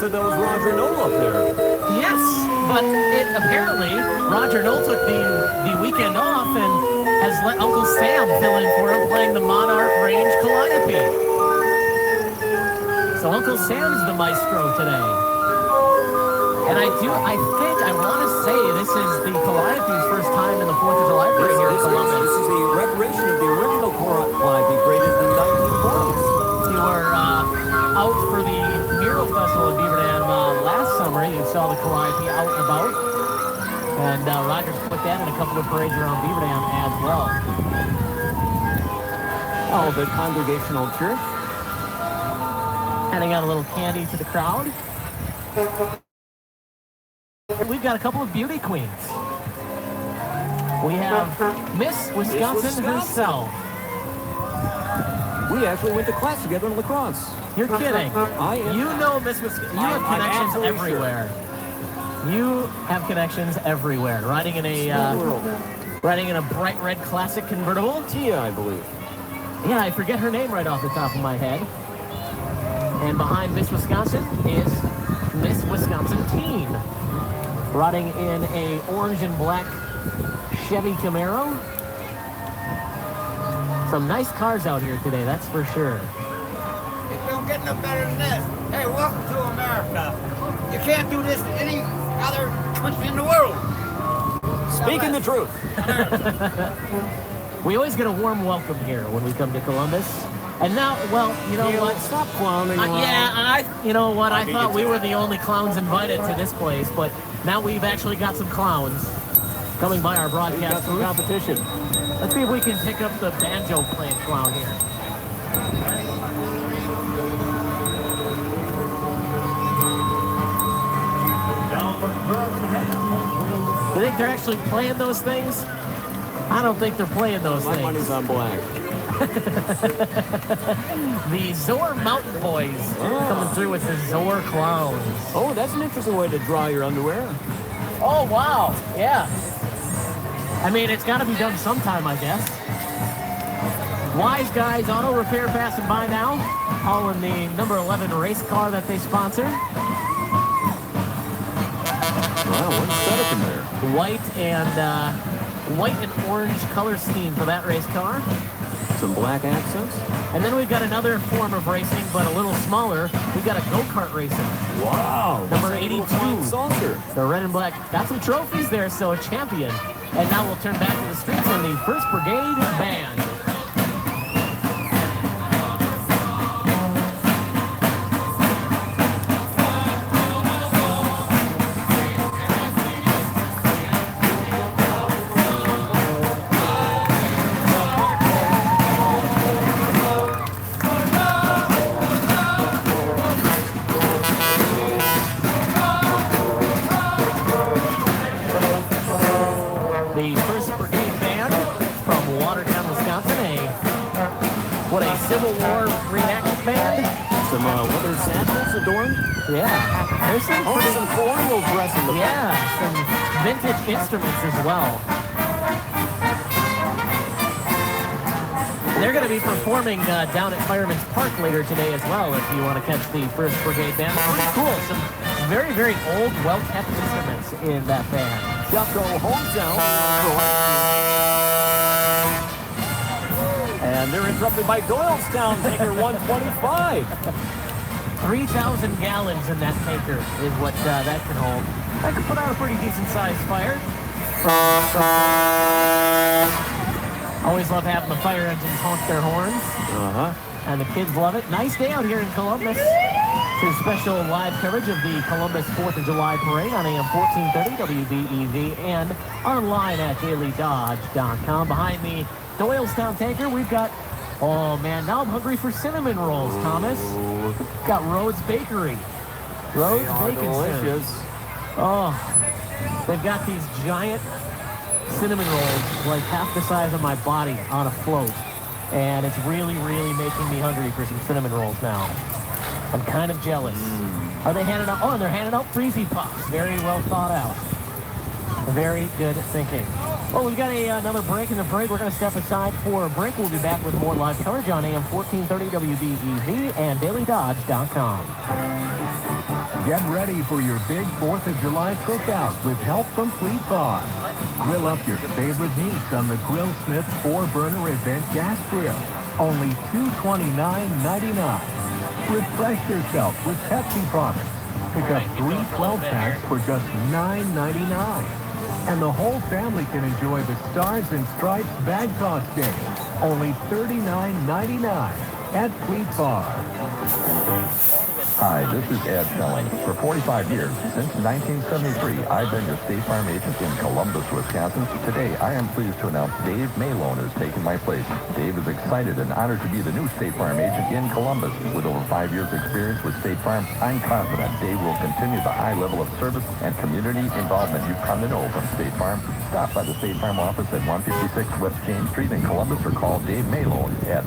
Said that was Roger Knoll up there. Yes, but apparently Roger Knoll took the weekend off, and has let Uncle Sam fill in for him playing the Monarch Range Calliope. So Uncle Sam's the maestro today. And I want to say this is the Calliope's first time in the 4th of July parade here in Columbus. This is the recreation of the original Calliope created in the 1940s. You were out for the Mural Festival in Beaver Dam last summer. You saw the Calliope out and about. And Rogers put that in a couple of parades around Beaver Dam as well. Oh, the Congregational Church. Handing out a little candy to the crowd. We've got a couple of beauty queens. We have Miss Wisconsin herself. We actually went to class together in lacrosse. You're kidding. I am. You know Miss Wisconsin. You have connections everywhere. Sure. You have connections everywhere. Riding in a bright red classic convertible. Tia, I believe. Yeah, I forget her name right off the top of my head. And behind Miss Wisconsin is Miss Wisconsin Teen. Riding in a orange and black Chevy Camaro. Some nice cars out here today, that's for sure. It don't get no better than this. Hey, welcome to America. You can't do this in any other country in the world. Speaking the truth. We always get a warm welcome here when we come to Columbus. And now, well, you know what? Stop clowning. You know what? I thought we were the only clowns invited to this place, but now we've actually got some clowns coming by our broadcast booth. Competition. Let's see if we can pick up the banjo playing clown here. You think they're actually playing those things? I don't think they're playing those things. My money's on black. The Zor Mountain Boys coming through with the Zor Clowns. Oh, that's an interesting way to draw your underwear. Oh, wow. Yeah. I mean, it's got to be done sometime, I guess. Wise Guys Auto Repair passing by now, all in the number 11 race car that they sponsor. Wow, what's setup in there? White and orange color scheme for that race car. Some black accents. And then we've got another form of racing, but a little smaller. We've got a go-kart racing. Wow. Number 82. Saucer. The red and black. Got some trophies there, so a champion. And now we'll turn back to the streets on the 1st Brigade Band. Civil War reenactment band. Some leather sandals adorned. Yeah. There's some colonial dress in the Yeah, some vintage instruments as well. They're going to be performing down at Fireman's Park later today as well if you want to catch the 1st Brigade Band. Pretty cool. Some very, very old, well-kept instruments in that band. Jeffco hometown. And they're interrupted by Doylestown, tanker 125. 3,000 gallons in that tanker is what that can hold. That could put out a pretty decent-sized fire. Always love having the fire engines honk their horns. And the kids love it. Nice day out here in Columbus. This is special live coverage of the Columbus 4th of July parade on AM 1430 WBEV and online at dailydodge.com. Behind the Doylestown tanker, we've got, oh man, now I'm hungry for cinnamon rolls, Thomas. Got Rhodes Bakery. Rhodes Bacon delicious. Oh, they've got these giant cinnamon rolls, like half the size of my body on a float. And it's really, really making me hungry for some cinnamon rolls now. I'm kind of jealous. Are they handing out? Oh, and they're handing out Freezy Puffs. Very well thought out. Very good thinking. Well, we've got another break in the parade. We're going to step aside for a break. We'll be back with more live coverage on AM 1430 WBEV and dailydodge.com. Get ready for your big 4th of July cookout with help from Fleet Farm. Grill up your favorite meats on the Grillsmith 4-burner event gas grill. Only $229.99. Refresh yourself with Pepsi products. Pick up 3 12-packs for just $9.99. And the whole family can enjoy the Stars and Stripes Bag Toss Day. Only $39.99 at Fleet Farm. Hi, this is Ed Schilling. For 45 years, since 1973, I've been your State Farm agent in Columbus, Wisconsin. Today, I am pleased to announce Dave Malone has taken my place. Dave is excited and honored to be the new State Farm agent in Columbus. With over 5 years' experience with State Farm, I'm confident Dave will continue the high level of service and community involvement you've come to know from State Farm. Stop by the State Farm office at 156 West James Street in Columbus or call Dave Malone at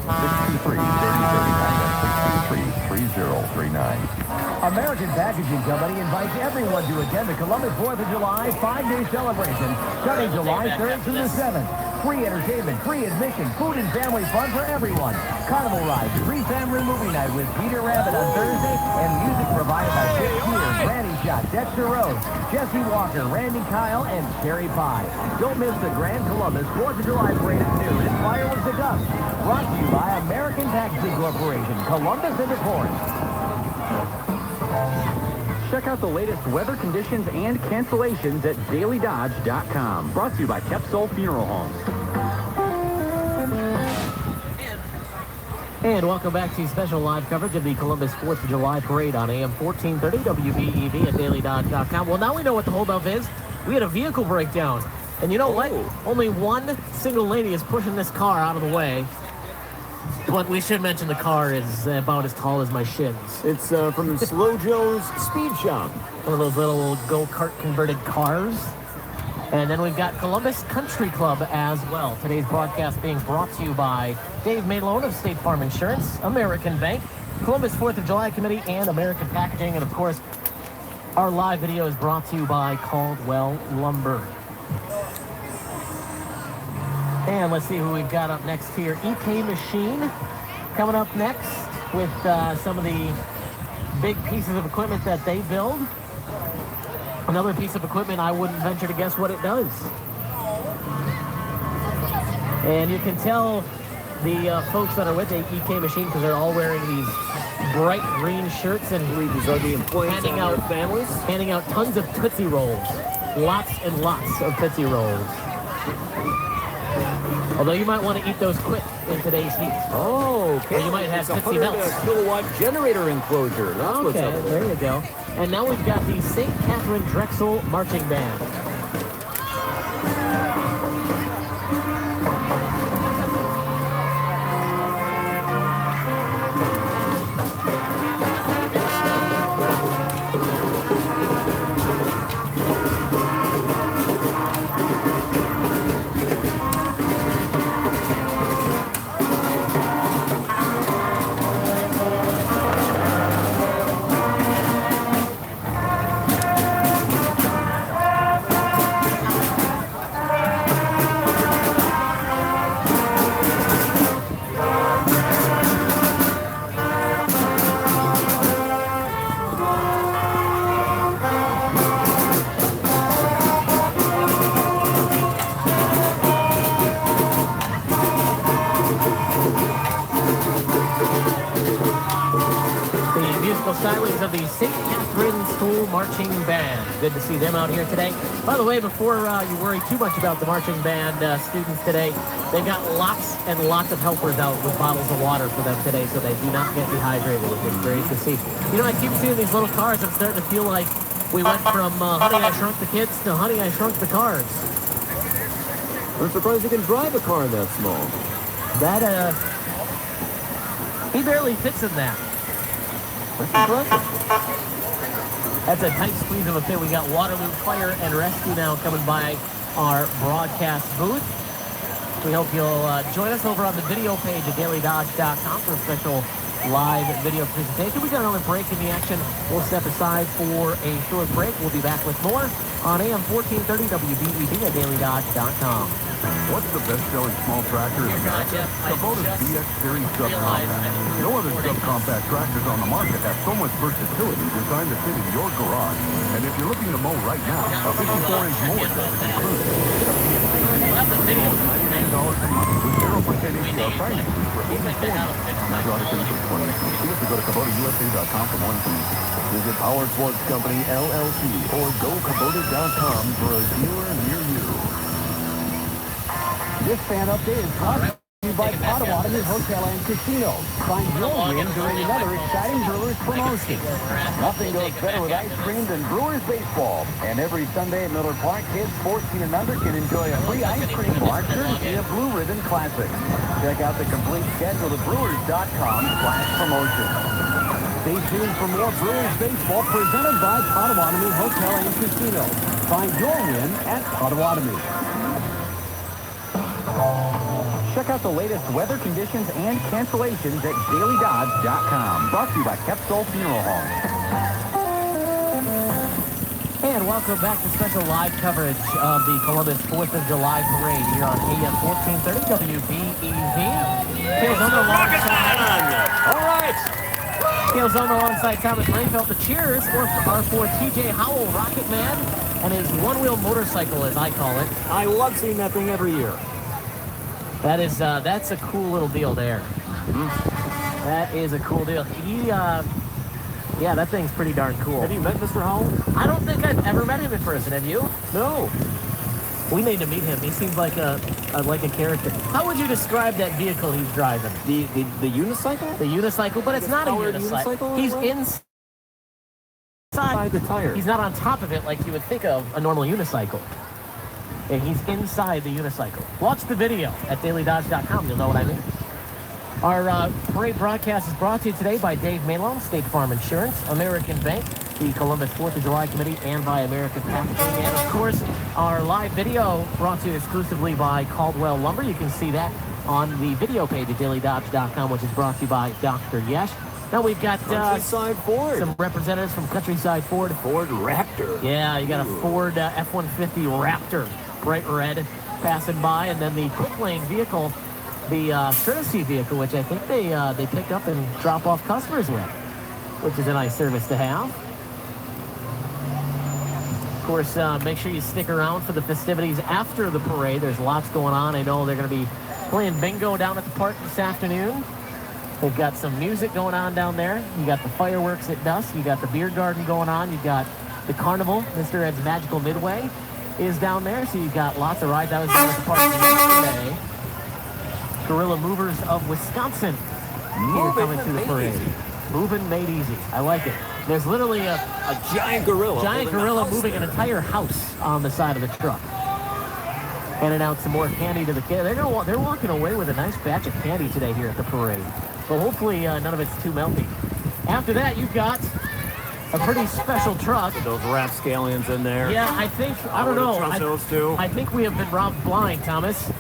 623-3039 and 623-3039. American Packaging Company invites everyone to attend the Columbus 4th of July 5-day celebration starting July 3rd through the 7th. Free entertainment, free admission, food and family fun for everyone. Carnival rides, free family movie night with Peter Rabbit on Thursday, and music provided by Dick Gear, Granny Shot, Dexter Rhodes, Jesse Walker, Randy Kyle, and Cherry Pie. Don't miss the Grand Columbus 4th of July parade at noon and fireworks at dusk. Brought to you by American Packaging Corporation, Columbus and the Port. Check out the latest weather conditions and cancellations at dailydodge.com. Brought to you by Capsule Funeral Homes. And welcome back to special live coverage of the Columbus 4th of July parade on AM 1430 WBEV at dailydodge.com. Well, now we know what the holdup is. We had a vehicle breakdown. And you know what? Only one single lady is pushing this car out of the way. But we should mention the car is about as tall as my shins. It's from Slow Joe's Speed Shop. One of those little go-kart converted cars. And then we've got Columbus Country Club as well. Today's broadcast being brought to you by Dave Malone of State Farm Insurance, American Bank, Columbus 4th of July Committee, and American Packaging. And of course, our live video is brought to you by Caldwell Lumber. And let's see who we've got up next here. EK Machine coming up next with some of the big pieces of equipment that they build. Another piece of equipment, I wouldn't venture to guess what it does. And you can tell the folks that are with the EK Machine because they're all wearing these bright green shirts and These are the employees handing out families. Handing out tons of Tootsie Rolls. Lots and lots of Tootsie Rolls. Although you might want to eat those quick in today's heat. Oh, okay. Or you might have it's Tootsie a Melts. 100 kilowatt generator enclosure. That's what's Okay, up with there it. you go. And now we've got the St. Katherine Drexel Marching Band. Stylings of the St. Catherine School Marching Band. Good to see them out here today. By the way, before you worry too much about the marching band students today, they've got lots and lots of helpers out with bottles of water for them today so they do not get dehydrated, which is great to see. You know, I keep seeing these little cars. I'm starting to feel like we went from Honey, I Shrunk the Kids to Honey, I Shrunk the Cars. I'm surprised you can drive a car that small. That, he barely fits in that. That's a tight squeeze of a fit. We got Waterloo Fire and Rescue now coming by our broadcast booth. We hope you'll join us over on the video page at dailydodge.com for a special live video presentation. We got another break in the action. We'll step aside for a short break. We'll be back with more on AM 1430 WBEV at dailydodge.com. What's the best-selling small tractor in America? Kubota's BX Series Subcompact. No other subcompact tractors on the market have so much versatility designed to fit in your garage. And if you're looking to mow right now, a 54-inch mower set is included. got the video. $99 a month with 0% APR financing for 84 months. Product and support. You have to go to KubotaUSA.com for more information. Visit Power Sports Company, LLC, or GoKubota.com for a dealer near you. This fan update is brought to you by Potawatomi Hotel and Casino. Find your win during another exciting Brewers promotion. Nothing goes better with ice cream than Brewers baseball. And every Sunday at Miller Park, kids 14 and under can enjoy a free ice cream bar courtesy of Blue Ribbon Classic. Check out the complete schedule at Brewers.com/promotion. Stay tuned for more Brewers baseball presented by Potawatomi Hotel and Casino. Find your win at Potawatomi. Check out the latest weather conditions and cancellations at DailyDodge.com. Brought to you by Capsule Funeral Home. And welcome back to special live coverage of the Columbus 4th of July parade here on AM 1430 WBEV. Calzone alongside. All right. Calzone alongside Thomas Rayfeld. The cheers are for TJ Howell, Rocket Man, and his one-wheel motorcycle, as I call it. I love seeing that thing every year. That's a cool little deal there. That is a cool deal. Yeah, that thing's pretty darn cool. Have you met Mr. Howell? I don't think I've ever met him in person. Have you? No. We need to meet him. He seems like a character. How would you describe that vehicle he's driving? The unicycle? The unicycle, but it's not a unicycle. He's inside the tire. He's not on top of it like you would think of a normal unicycle. And he's inside the unicycle. Watch the video at DailyDodge.com. You'll know what I mean. Our parade broadcast is brought to you today by Dave Malone, State Farm Insurance, American Bank, the Columbus 4th of July Committee, and by American Packaging. And, of course, our live video brought to you exclusively by Caldwell Lumber. You can see that on the video page at DailyDodge.com, which is brought to you by Dr. Yesh. Now we've got Countryside Ford. Some representatives from Countryside Ford. Ford Raptor. Yeah, you got a Ford F-150 Raptor, bright red, passing by, and then the quick lane vehicle, the courtesy vehicle, which I think they pick up and drop off customers with, which is a nice service to have. Of course, make sure you stick around for the festivities after the parade. There's lots going on. I know they're going to be playing bingo down at the park this afternoon. They've got some music going on down there. You got the fireworks at dusk. You got the beer garden going on. You got the carnival. Mr. Ed's Magical Midway is down there, so you've got lots of rides. I was down at the park yesterday. Guerrilla Movers of Wisconsin here coming through the parade. Moving made easy. I like it. There's literally a giant gorilla moving an entire house on the side of the truck. Handing out some more candy to the kids. They're walking away with a nice batch of candy today here at the parade. So hopefully none of it's too melty. After that, you've got a pretty special truck. Those rapscallions in there. Yeah, I don't know. I think we have been robbed blind, Thomas.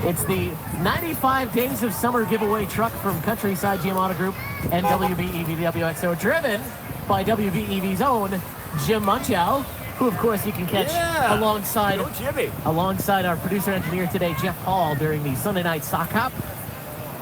It's the 95 Days of Summer giveaway truck from Countryside GM Auto Group and WBEV WXO, driven by WBEV's own Jim Munchow, who, of course, you can catch alongside our producer-engineer today, Jeff Hall, during the Sunday Night Sock Hop.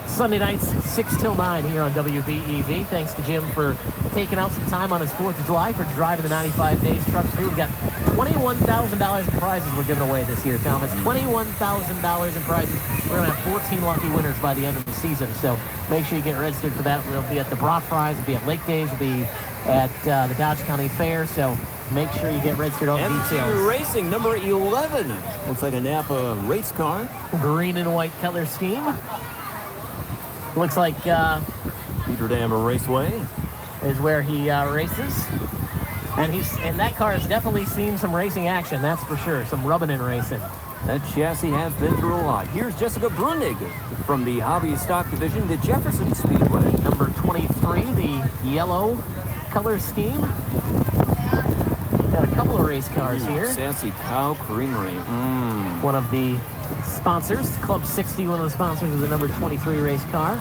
Sunday nights, 6 till 9 here on WBEV. Thanks to Jim for taking out some time on his 4th of July for driving the 95 Days truck through. We've got $21,000 in prizes we're giving away this year, Thomas. $21,000 in prizes. We're going to have 14 lucky winners by the end of the season. So make sure you get registered for that. We'll be at the Brock Prize. We'll be at Lake Days. We'll be at the Dodge County Fair. So make sure you get registered. All the details. Racing number 11. Looks like a Napa race car. Green and white color scheme. Looks like Beaver Dam Raceway is where he races. And that car has definitely seen some racing action, that's for sure. Some rubbing and racing. That chassis has been through a lot. Here's Jessica Bloondig from the Hobby Stock Division, the Jefferson Speedway. Number 23, the yellow color scheme. Got a couple of race cars here. Sassy Cow Creamery. One of the sponsors, Club 60, one of the sponsors of the number 23 race car.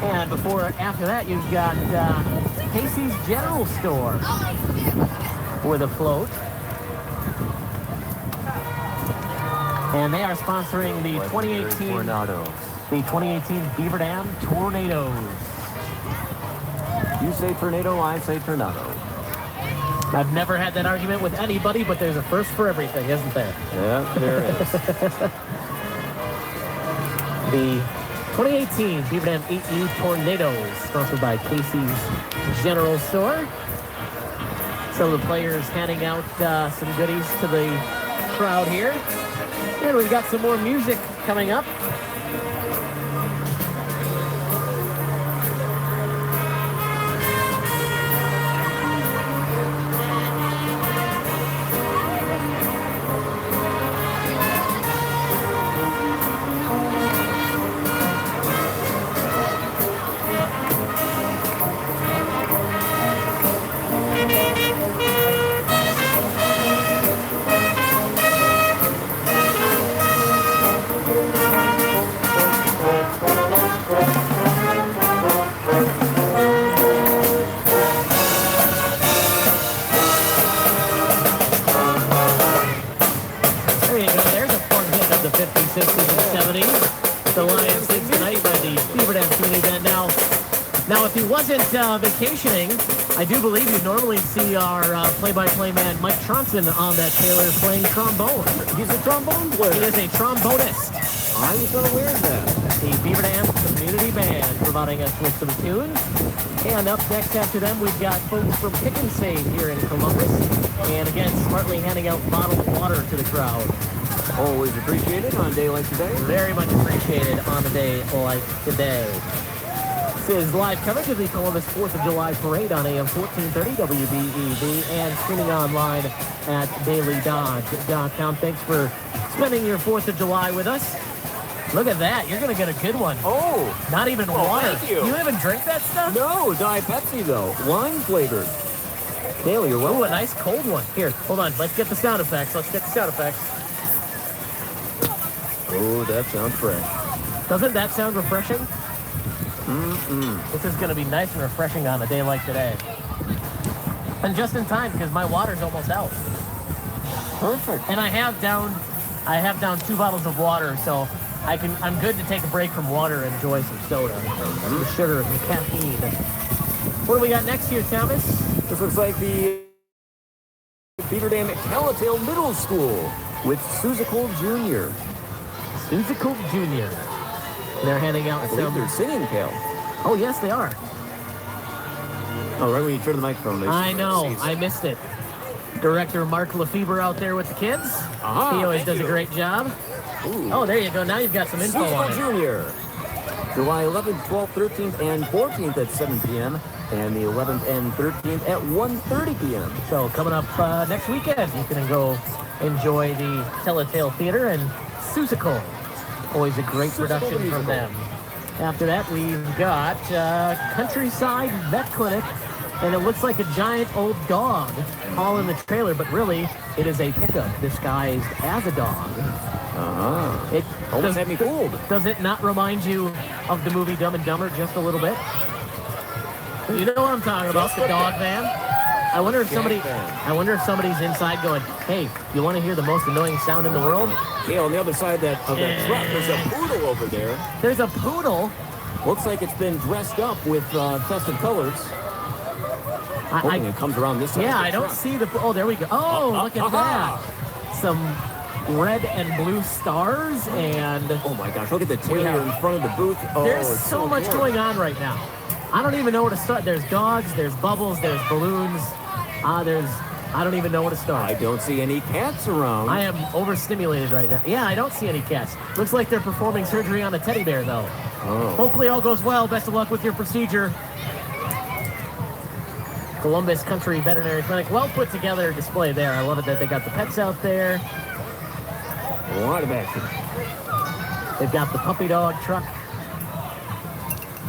And after that, you've got Casey's General Store with a float. And they are sponsoring the 2018 Tornadoes. The 2018 Beaver Dam Tornadoes. You say tornado, I say tornado. I've never had that argument with anybody, but there's a first for everything, isn't there? Yeah, there is. The 2018 Beaver Dam 8U Tornadoes, sponsored by Casey's General Store. Some of the players handing out some goodies to the crowd here. And we've got some more music coming up. Vacationing, I do believe you normally see our play-by-play man Mike Tronson on that trailer playing trombone. He's a trombone player. He is a trombonist. I was unaware of that. The Beaver Dam Community Band providing us with some tunes. And up next after them, we've got folks from Pick and Save here in Columbus. And again, smartly handing out bottled water to the crowd. Always appreciated on a day like today. Very much appreciated on a day like today. This is live coverage of the Columbus 4th of July Parade on AM 1430 WBEV and streaming online at dailydodge.com. Thanks for spending your 4th of July with us. Look at that. You're going to get a good one. Oh. Not even water. Thank you. You even drink that stuff? No, Diet Pepsi, though. Wine flavored. Dale, you're welcome. Ooh, a nice cold one. Here, hold on. Let's get the sound effects. Oh, that sounds fresh. Doesn't that sound refreshing? Mm-mm. This is going to be nice and refreshing on a day like today. And just in time, because my water's almost out. Perfect. And I have down 2 bottles of water, so I'm good to take a break from water and enjoy some soda. The sugar and the caffeine. What do we got next here, Thomas? This looks like the Beaver Dam Callowtail Middle School with Suzical Jr. Suzical Jr. They're handing out some... They're singing, Cal. Oh, yes, they are. Oh, right when you turn the microphone. I know. I missed it. Director Mark Lefebvre out there with the kids. He always does a great job. Ooh. Oh, there you go. Now you've got some info on it. Junior. July 11th, 12th, 13th, and 14th at 7 p.m. And the 11th and 13th at 1:30 p.m. So coming up next weekend, you can go enjoy the Telltale Theater and Suzical. Always a great production from them. After that, we've got Countryside Vet Clinic, and it looks like a giant old dog all in the trailer, but really, it is a pickup disguised as a dog. Uh-huh. It almost had me fooled. Does it not remind you of the movie Dumb and Dumber just a little bit? You know what I'm talking about, the dog van? I wonder if somebody's inside going, hey, you want to hear the most annoying sound in the world? Yeah, on the other side of that truck, there's a poodle over there. There's a poodle? Looks like it's been dressed up with festive colors. Hoping it comes around this side. Yeah, I don't see the... Oh, there we go. Oh, look at that. Some red and blue stars and... Oh, my gosh. Look at the trailer in front of the booth. Oh, there's so much going on right now. I don't even know where to start. There's dogs, there's bubbles, there's balloons. I don't even know where to start. I don't see any cats around. I am overstimulated right now. Yeah, I don't see any cats. Looks like they're performing surgery on a teddy bear, though. Oh. Hopefully all goes well. Best of luck with your procedure. Columbus Country Veterinary Clinic. Well put together display there. I love it that they got the pets out there. A lot of action. They've got the puppy dog truck.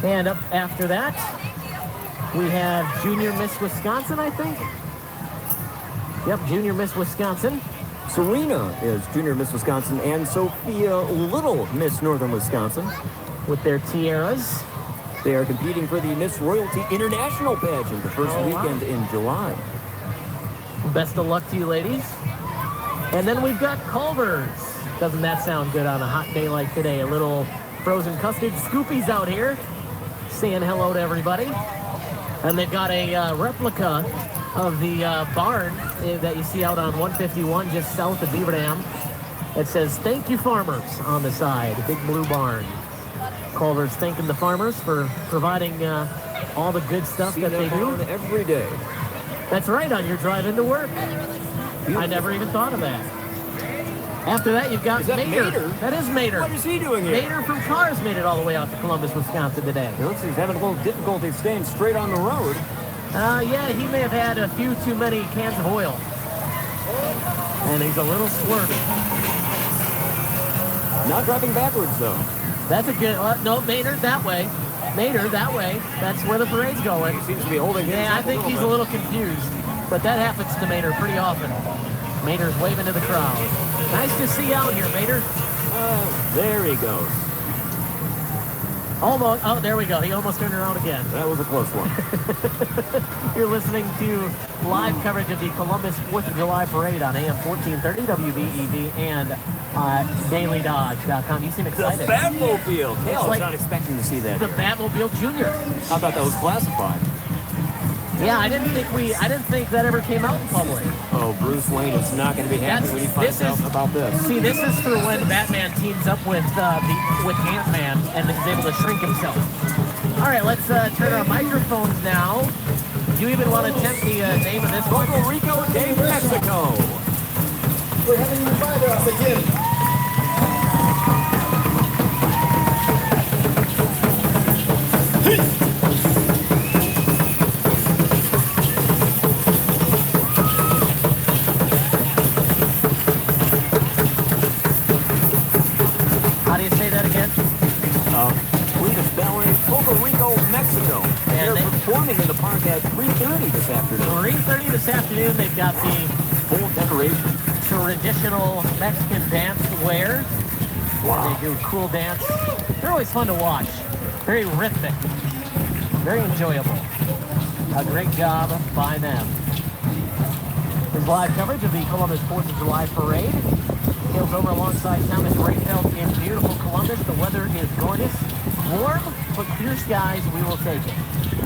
And up after that, we have Junior Miss Wisconsin, I think. Yep, Junior Miss Wisconsin. Serena is Junior Miss Wisconsin, and Sophia Little Miss Northern Wisconsin. With their tiaras. They are competing for the Miss Royalty International pageant the first weekend in July. Best of luck to you, ladies. And then we've got Culver's. Doesn't that sound good on a hot day like today? A little frozen custard. Scoopy's out here saying hello to everybody. And they've got a replica of the barn that you see out on 151 just south of Beaver Dam. It says, "Thank you, farmers," on the side. Big blue barn. Culver's thanking the farmers for providing all the good stuff that they do. Every day. That's right, on your drive into work. I never even thought of that. After that, you've got Mater. That is Mater. What is he doing here? Mater from Cars made it all the way out to Columbus, Wisconsin today. He looks like he's having a little difficulty staying straight on the road. Yeah, he may have had a few too many cans of oil. And he's a little swervy. Not driving backwards, though. That's a good... no, Maynard, that way. Maynard, that way. That's where the parade's going. He seems to be holding... Yeah, I think he's a little confused. But that happens to Maynard pretty often. Maynard's waving to the crowd. Nice to see you out here, Maynard. There he goes. Almost. Oh, there we go. He almost turned around again. That was a close one. You're listening to live coverage of the Columbus 4th of July Parade on AM 1430 WBEV and DailyDodge.com. You seem excited. The Batmobile. Hey, I was like not expecting to see that. The Batmobile Junior. I thought that was classified. Yeah, I didn't think that ever came out in public. Oh, Bruce Wayne is not going to be happy when he finds out about this. See, this is for when Batman teams up with Ant-Man and is able to shrink himself. All right, let's turn our microphones now. Do you even want to attempt the name of this one? Puerto Rico de Mexico. We're having you by us again. Performing in the park at 3:30 this afternoon. 3:30 this afternoon. They've got the full decoration, traditional Mexican dance wear. Wow. They do a cool dance. They're always fun to watch. Very rhythmic. Very enjoyable. A great job by them. There's live coverage of the Columbus 4th of July Parade. Tails over alongside Thomas Rayfeld in beautiful Columbus. The weather is gorgeous. Warm, but clear skies. We will take it.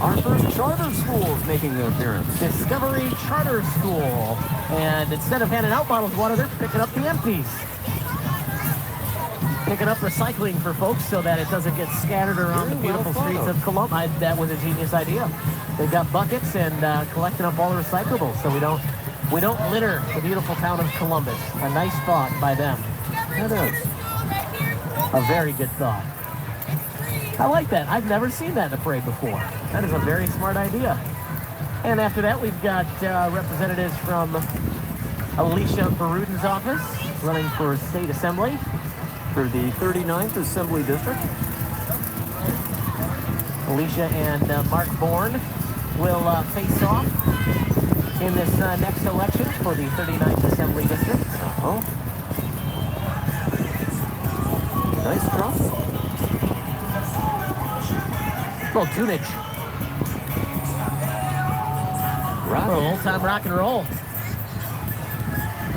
Our first charter school is making their appearance. Discovery Charter School. And instead of handing out bottles of water, they're picking up the empties. Picking up recycling for folks so that it doesn't get scattered around the beautiful streets of Columbus. That was a genius idea. They've got buckets and collecting up all the recyclables so we don't litter the beautiful town of Columbus. A nice thought by them. That is. A very good thought. I like that. I've never seen that in a parade before. That is a very smart idea. And after that, we've got representatives from Alicia Baruden's office running for State Assembly for the 39th Assembly District. Alicia and Mark Bourne will face off in this next election for the 39th Assembly District. Nice drop. Little tunage. Old-time rock and roll.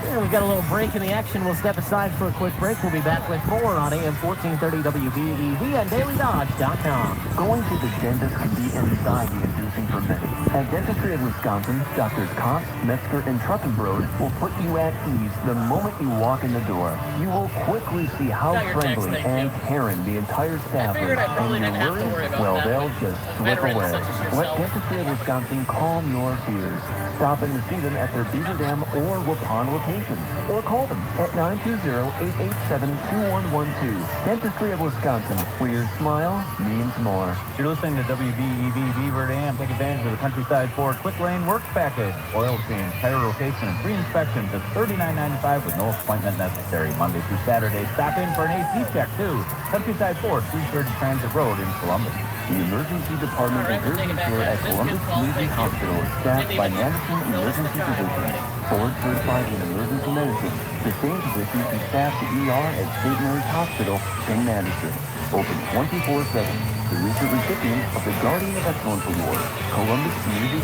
And we've got a little break in the action. We'll step aside for a quick break. We'll be back with more on AM 1430 WBEV and DailyDodge.com. Going to the dentist can be anxiety-inducing for many. At Dentistry of Wisconsin, Doctors Koss, Metzger, and Truckenbrod will put you at ease the moment you walk in the door. You will quickly see how friendly and caring the entire staff is, and your worries, well, they'll just slip away. Let Dentistry of Wisconsin calm your fears. Stop in to see them at their Beaver Dam or Waupun locations, or call them at 920-887-2112. Dentistry of Wisconsin, where your smile means more. You're listening to WBEV Beaver Dam. Take advantage of the Countryside Ford Quick Lane Work Package. Oil change, tire rotation, and free inspections at $39.95 with no appointment necessary. Monday through Saturday. Stop in for an AC check, too. Countryside Ford, 330 Transit Road in Columbus. The Emergency Department of Urgent Care at Columbus Community Hospital is staffed by Madison Emergency Physicians, board certified in emergency medicine. The same physicians who staff the ER at St. Mary's Hospital in Madison. Open 24/7. The recent recipient of the Guardian of Excellence Award, Columbus Community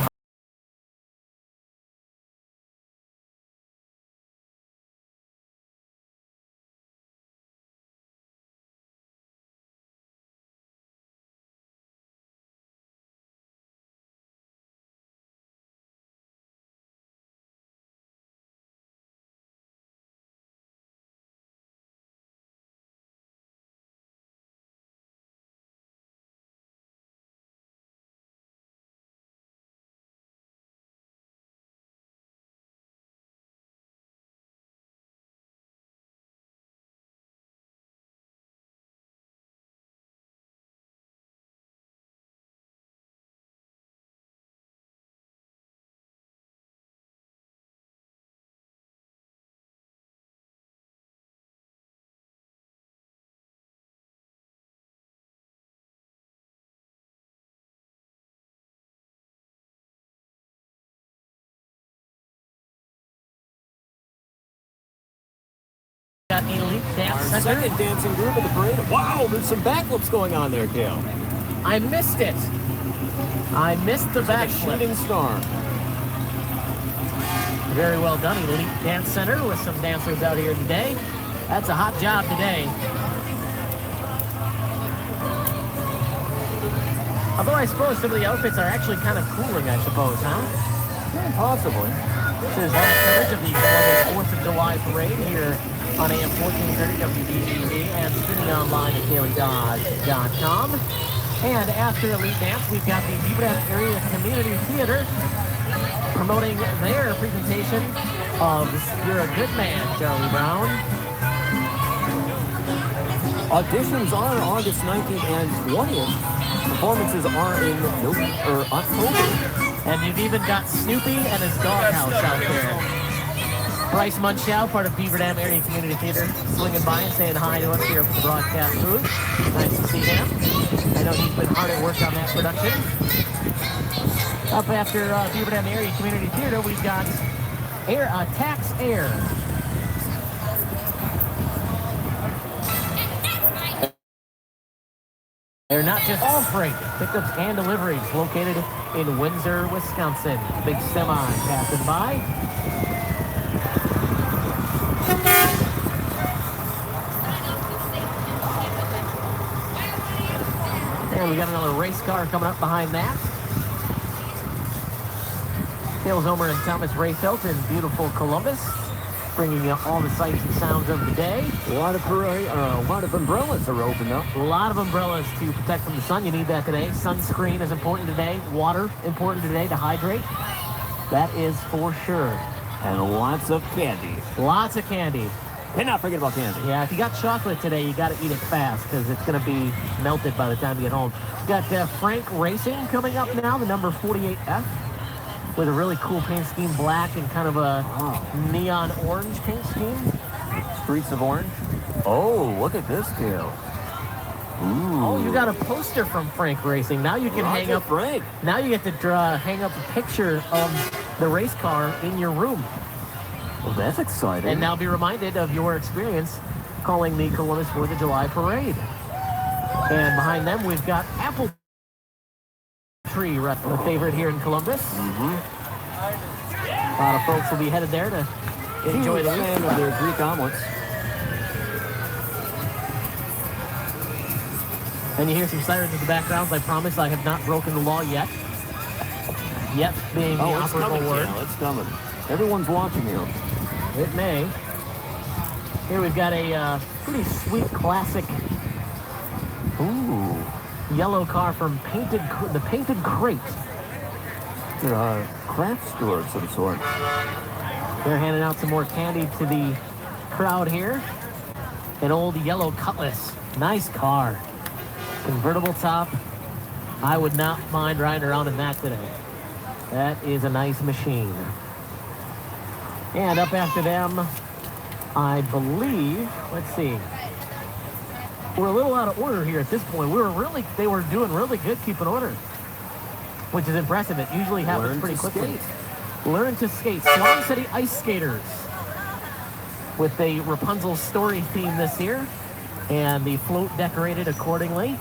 got Elite Dance Our Center. second dancing group of the parade. Wow, there's some backflips going on there, Dale. I missed it. I missed the backflip. Shooting star. Very well done, Elite Dance Center, with some dancers out here today. That's a hot job today. Although I suppose some of the outfits are actually kind of cooling, I suppose, huh? Yeah, possibly. This is live coverage of the Columbus 4th of July parade here on AM 1430 WBGZ and streaming online at dailydodge.com. And after Elite Dance, we've got the Beaver Dam Area Community Theater promoting their presentation of You're a Good Man, Charlie Brown. Auditions are August 19th and 20th. Performances are in October. And you've even got Snoopy and his doghouse out there. Bryce Munchow, part of Beaver Dam Area Community Theater, swinging by and saying hi to us here at the broadcast booth. Nice to see him. I know he's been hard at work on that production. Up after Beaver Dam Area Community Theater, we've got Tax Air. They're not just all freight, pickups and deliveries located in Windsor, Wisconsin. Big semi passing by. And we got another race car coming up behind that. Dale Zomer and Thomas Rayfelt in beautiful Columbus, bringing you all the sights and sounds of the day. A lot of umbrellas are open up. A lot of umbrellas to protect from the sun. You need that today. Sunscreen is important today. Water important today to hydrate. That is for sure. And lots of candy. Lots of candy. Cannot forget about candy. Yeah, if you got chocolate today, you got to eat it fast because it's going to be melted by the time you get home. Got Frank Racing coming up now, the number 48F. With a really cool paint scheme, black and kind of a neon orange paint scheme. Streets of orange. Oh, look at this deal. Ooh. Oh, you got a poster from Frank Racing. Now you can hang up. Frank. Now you get to hang up a picture of the race car in your room. Well, that's exciting. And now be reminded of your experience calling the Columbus 4th of July parade. And behind them, we've got Apple Tree, a favorite here in Columbus. Mm-hmm. A lot of folks will be headed there to enjoy the fan of their Greek omelets. And you hear some sirens in the background. I promise I have not broken the law yet. Yet being the operable word. Yeah, it's coming. Everyone's watching you. It may. Here we've got a pretty sweet classic. Ooh. Yellow car from the Painted Crate. A craft store of some sort. They're handing out some more candy to the crowd here. An old yellow Cutlass. Nice car. Convertible top. I would not mind riding around in that today. That is a nice machine. And up after them, I believe, let's see. We're a little out of order here at this point. They were doing really good keeping order, which is impressive. It usually happens pretty quickly. Learn to skate. Swan City Ice Skaters with the Rapunzel story theme this year, and the float decorated accordingly.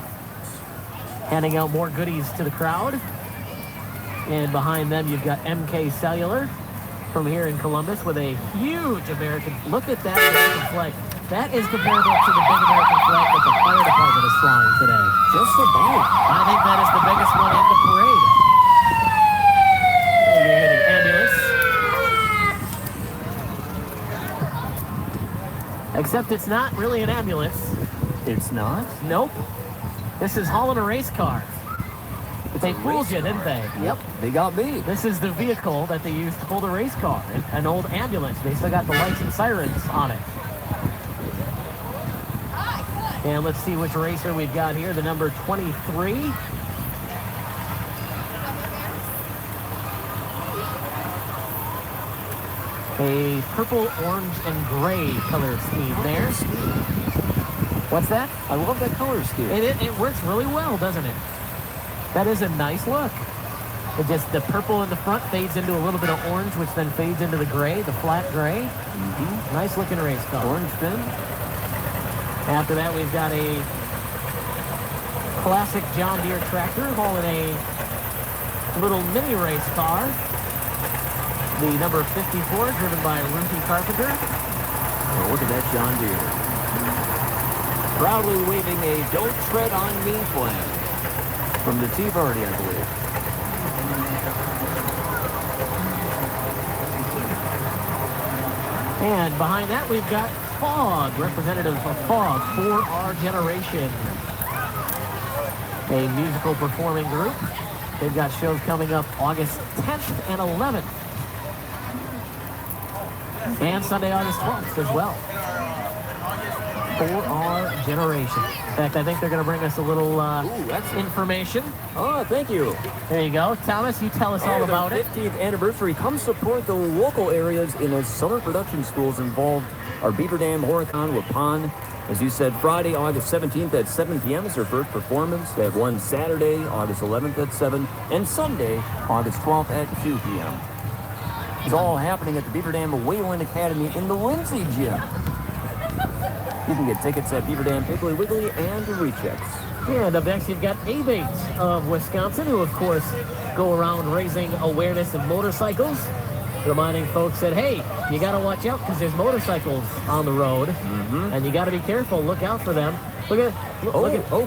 Handing out more goodies to the crowd. And behind them, you've got MK Cellular from here in Columbus with a huge American. Look at that American flag. That is comparable to the big American flag that the fire department is flying today. Just about. I think that is the biggest one in the parade. You're hitting ambulance. Except it's not really an ambulance. It's not? Nope. This is hauling a race car. They fooled you, didn't they? Yep, they got me. This is the vehicle that they used to pull the race car. An old ambulance. They still got the lights and sirens on it. And let's see which racer we've got here. The number 23. A purple, orange, and gray color scheme there. What's that? I love that color scheme. It works really well, doesn't it? That is a nice look. It just the purple in the front fades into a little bit of orange, which then fades into the gray, the flat gray. Nice looking race car. Orange fin. After that, we've got a classic John Deere tractor hauling a little mini race car. The number 54, driven by Ruthie Carpenter. Oh, look at that John Deere. Proudly waving a "Don't Tread on Me" flag from the Tea Party, I believe. And behind that, we've got Fog, representative of Fog, For Our Generation. A musical performing group. They've got shows coming up August 10th and 11th. And Sunday, August 12th as well. For Our Generation. In fact, I think they're going to bring us a little information. Oh, thank you. There you go. Thomas, you tell us all about it. 15th anniversary. Come support the local areas in the summer production schools involved. Our Beaver Dam, Horicon, Waupun. As you said, Friday, August 17th at 7 p.m. is their first performance. They have one Saturday, August 11th at 7, and Sunday, August 12th at 2 p.m. It's all happening at the Beaver Dam Wayland Academy in the Lindsay Gym. You can get tickets at Beaver Dam, Piggly Wiggly, and Rechecks. Yeah, and up next you've got A-Bates of Wisconsin, who of course go around raising awareness of motorcycles, reminding folks that, hey, you got to watch out because there's motorcycles on the road, and you got to be careful. Look out for them. Look at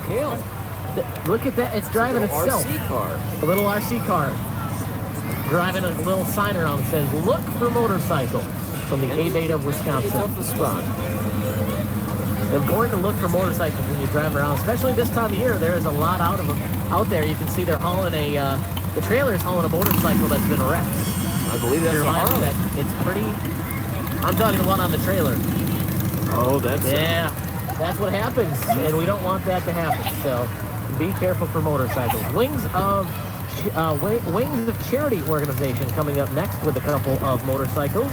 Kale. Look at that. It's driving itself. RC car. A little RC car. Driving a little sign around that says, "Look for motorcycles," from the A-Bate of Wisconsin. It's up the spot. Important to look for motorcycles when you drive around, especially this time of year. There is a lot out of them out there. You can see they're hauling the trailer is hauling a motorcycle that's been wrecked. I believe that's a Harley. That it's pretty. I'm talking the one on the trailer. Oh, that's that's what happens, and we don't want that to happen. So be careful for motorcycles. Wings of Charity organization coming up next with a couple of motorcycles.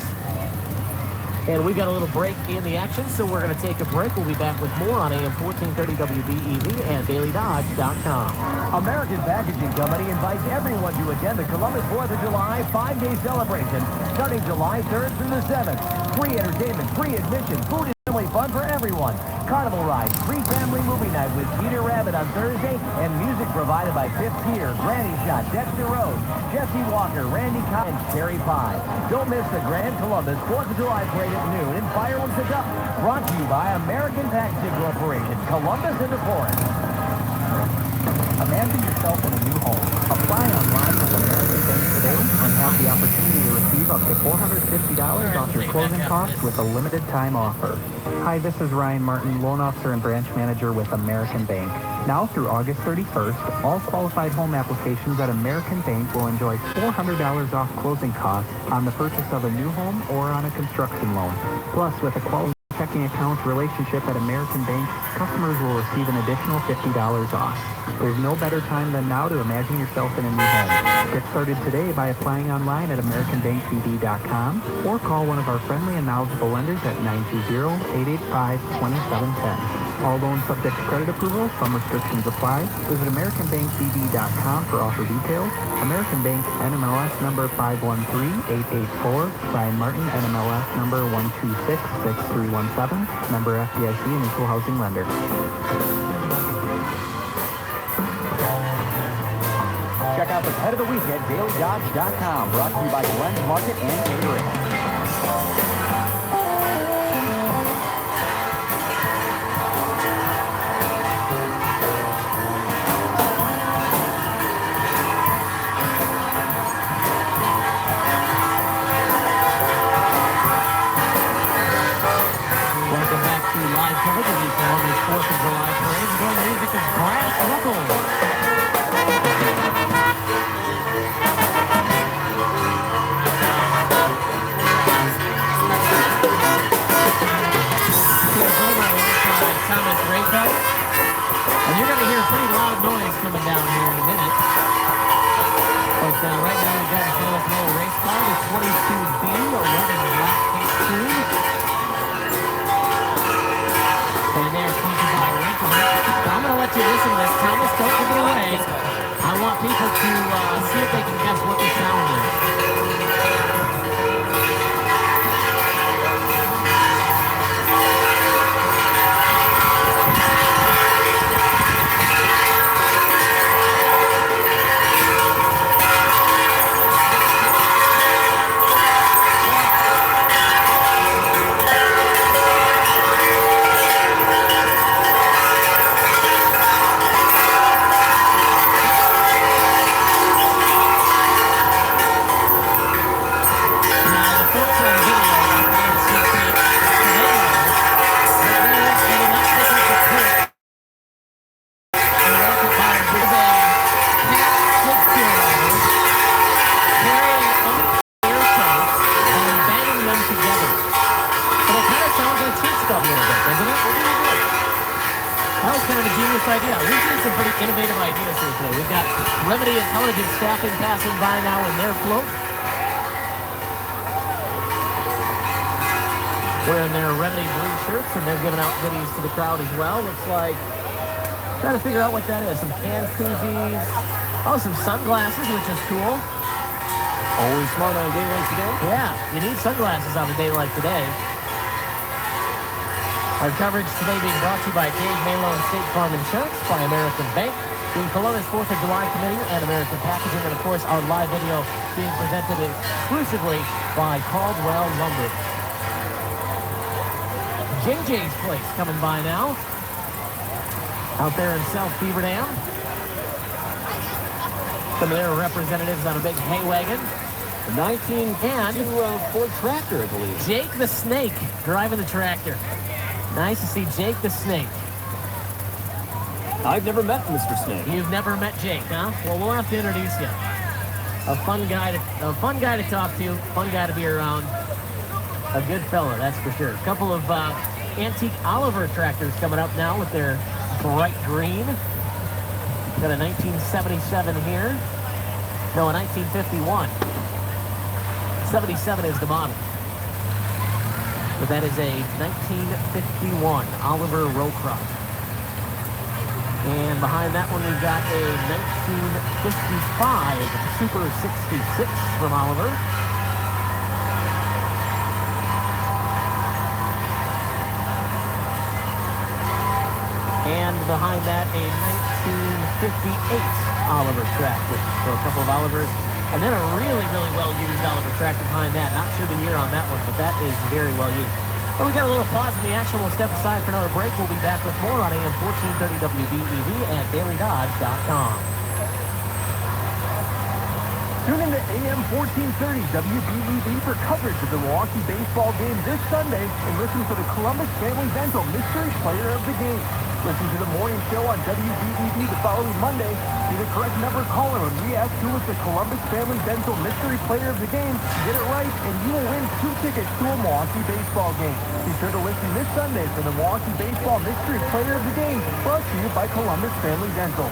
And we got a little break in the action, so we're going to take a break. We'll be back with more on AM 1430 WBEV and DailyDodge.com. American Packaging Company invites everyone to attend the Columbus 4th of July 5-day celebration starting July 3rd through the 7th. Free entertainment, free admission, food and family fun for everyone. Carnival rides, free family movie night with Peter Rabbit on Thursday, and music provided by Fifth Pier, Granny Shot, Dexter Rose, Jesse Walker, Randy Cobb, and Cherry Pie. Don't miss the Grand Columbus 4th of July parade at noon and fireworks at dusk. Brought to you by American Packaging Corporation, Columbus and the Forest. Imagine yourself in a new home. Apply online with American Bank today and have the opportunity to receive up to $450 off your closing costs with a limited time offer. Hi, this is Ryan Martin, loan officer and branch manager with American Bank. Now through August 31st, all qualified home applications at American Bank will enjoy $400 off closing costs on the purchase of a new home or on a construction loan. Plus, with a quality checking account relationship at American Bank, customers will receive an additional $50 off. There's no better time than now to imagine yourself in a new home. Get started today by applying online at AmericanBankBD.com or call one of our friendly and knowledgeable lenders at 920-885-2710. All loans subject to credit approval. Some restrictions apply. Visit AmericanBankBD.com for offer details. American Bank NMLS number 513884. Brian Martin NMLS number 1266317. Member FDIC and equal housing lender. Check out the Pet of the Week at DailyDodge.com. Brought to you by Glenn's Market and Catering. Welcome back to live coverage of the Columbus 4th of July parade. The music is Brass Knuckles. Thomas Rayco. And you're going to hear a pretty loud noise coming down here in a minute. But right now we've got a Columbus Motor race car, the 22B, a running black paint tube. And they're sponsored by Rayco. I'm going to let you listen to this. Thomas, don't give it away. I want people to see if they can kind of a genius idea. We've seen some pretty innovative ideas here today. We've got Remedy Intelligence Staffing passing by now in their float. Wearing their Remedy blue shirts, and they're giving out goodies to the crowd as well. Looks like, trying to figure out what that is. Some can koozies. Oh, some sunglasses, which is cool. Always smart on a day like today. Yeah, you need sunglasses on a day like today. Our coverage today being brought to you by Dave Malone State Farm Insurance, by American Bank, the Columbus 4th of July Committee, and American Packaging, and of course our live video being presented exclusively by Caldwell Lumber. JJ's Place coming by now. Out there in South Beaver Dam. Some of their representatives on a big hay wagon. The 1952 Ford tractor, I believe. Jake the Snake driving the tractor. Nice to see Jake the Snake. I've never met Mr. Snake. You've never met Jake, huh? Well, we'll have to introduce you. A fun guy to talk to, fun guy to be around. A good fella, that's for sure. A couple of antique Oliver tractors coming up now with their bright green. Got a 1977 here. No, a 1951. 77 is the model. But that is a 1951 Oliver Rowcroft. And behind that one, we've got a 1955 Super 66 from Oliver. And behind that, a 1958 Oliver tractor. So a couple of Olivers. And then a really, really well-used Oliver tractor behind that. Not sure the year on that one, but that is very well used. Well, we got a little pause in the action. We'll step aside for another break. We'll be back with more on AM 1430 WBEV and DailyDodge.com. Tune in to AM 1430 WBEV for coverage of the Milwaukee baseball game this Sunday and listen to the Columbus Family Dental Mystery Player of the Game. Listen to the morning show on WBEV the following Monday. Be the correct number caller when we ask who is the Columbus Family Dental Mystery Player of the Game. Get it right, and you will win 2 tickets to a Milwaukee baseball game. Be sure to listen this Sunday for the Milwaukee Baseball Mystery Player of the Game, brought to you by Columbus Family Dental.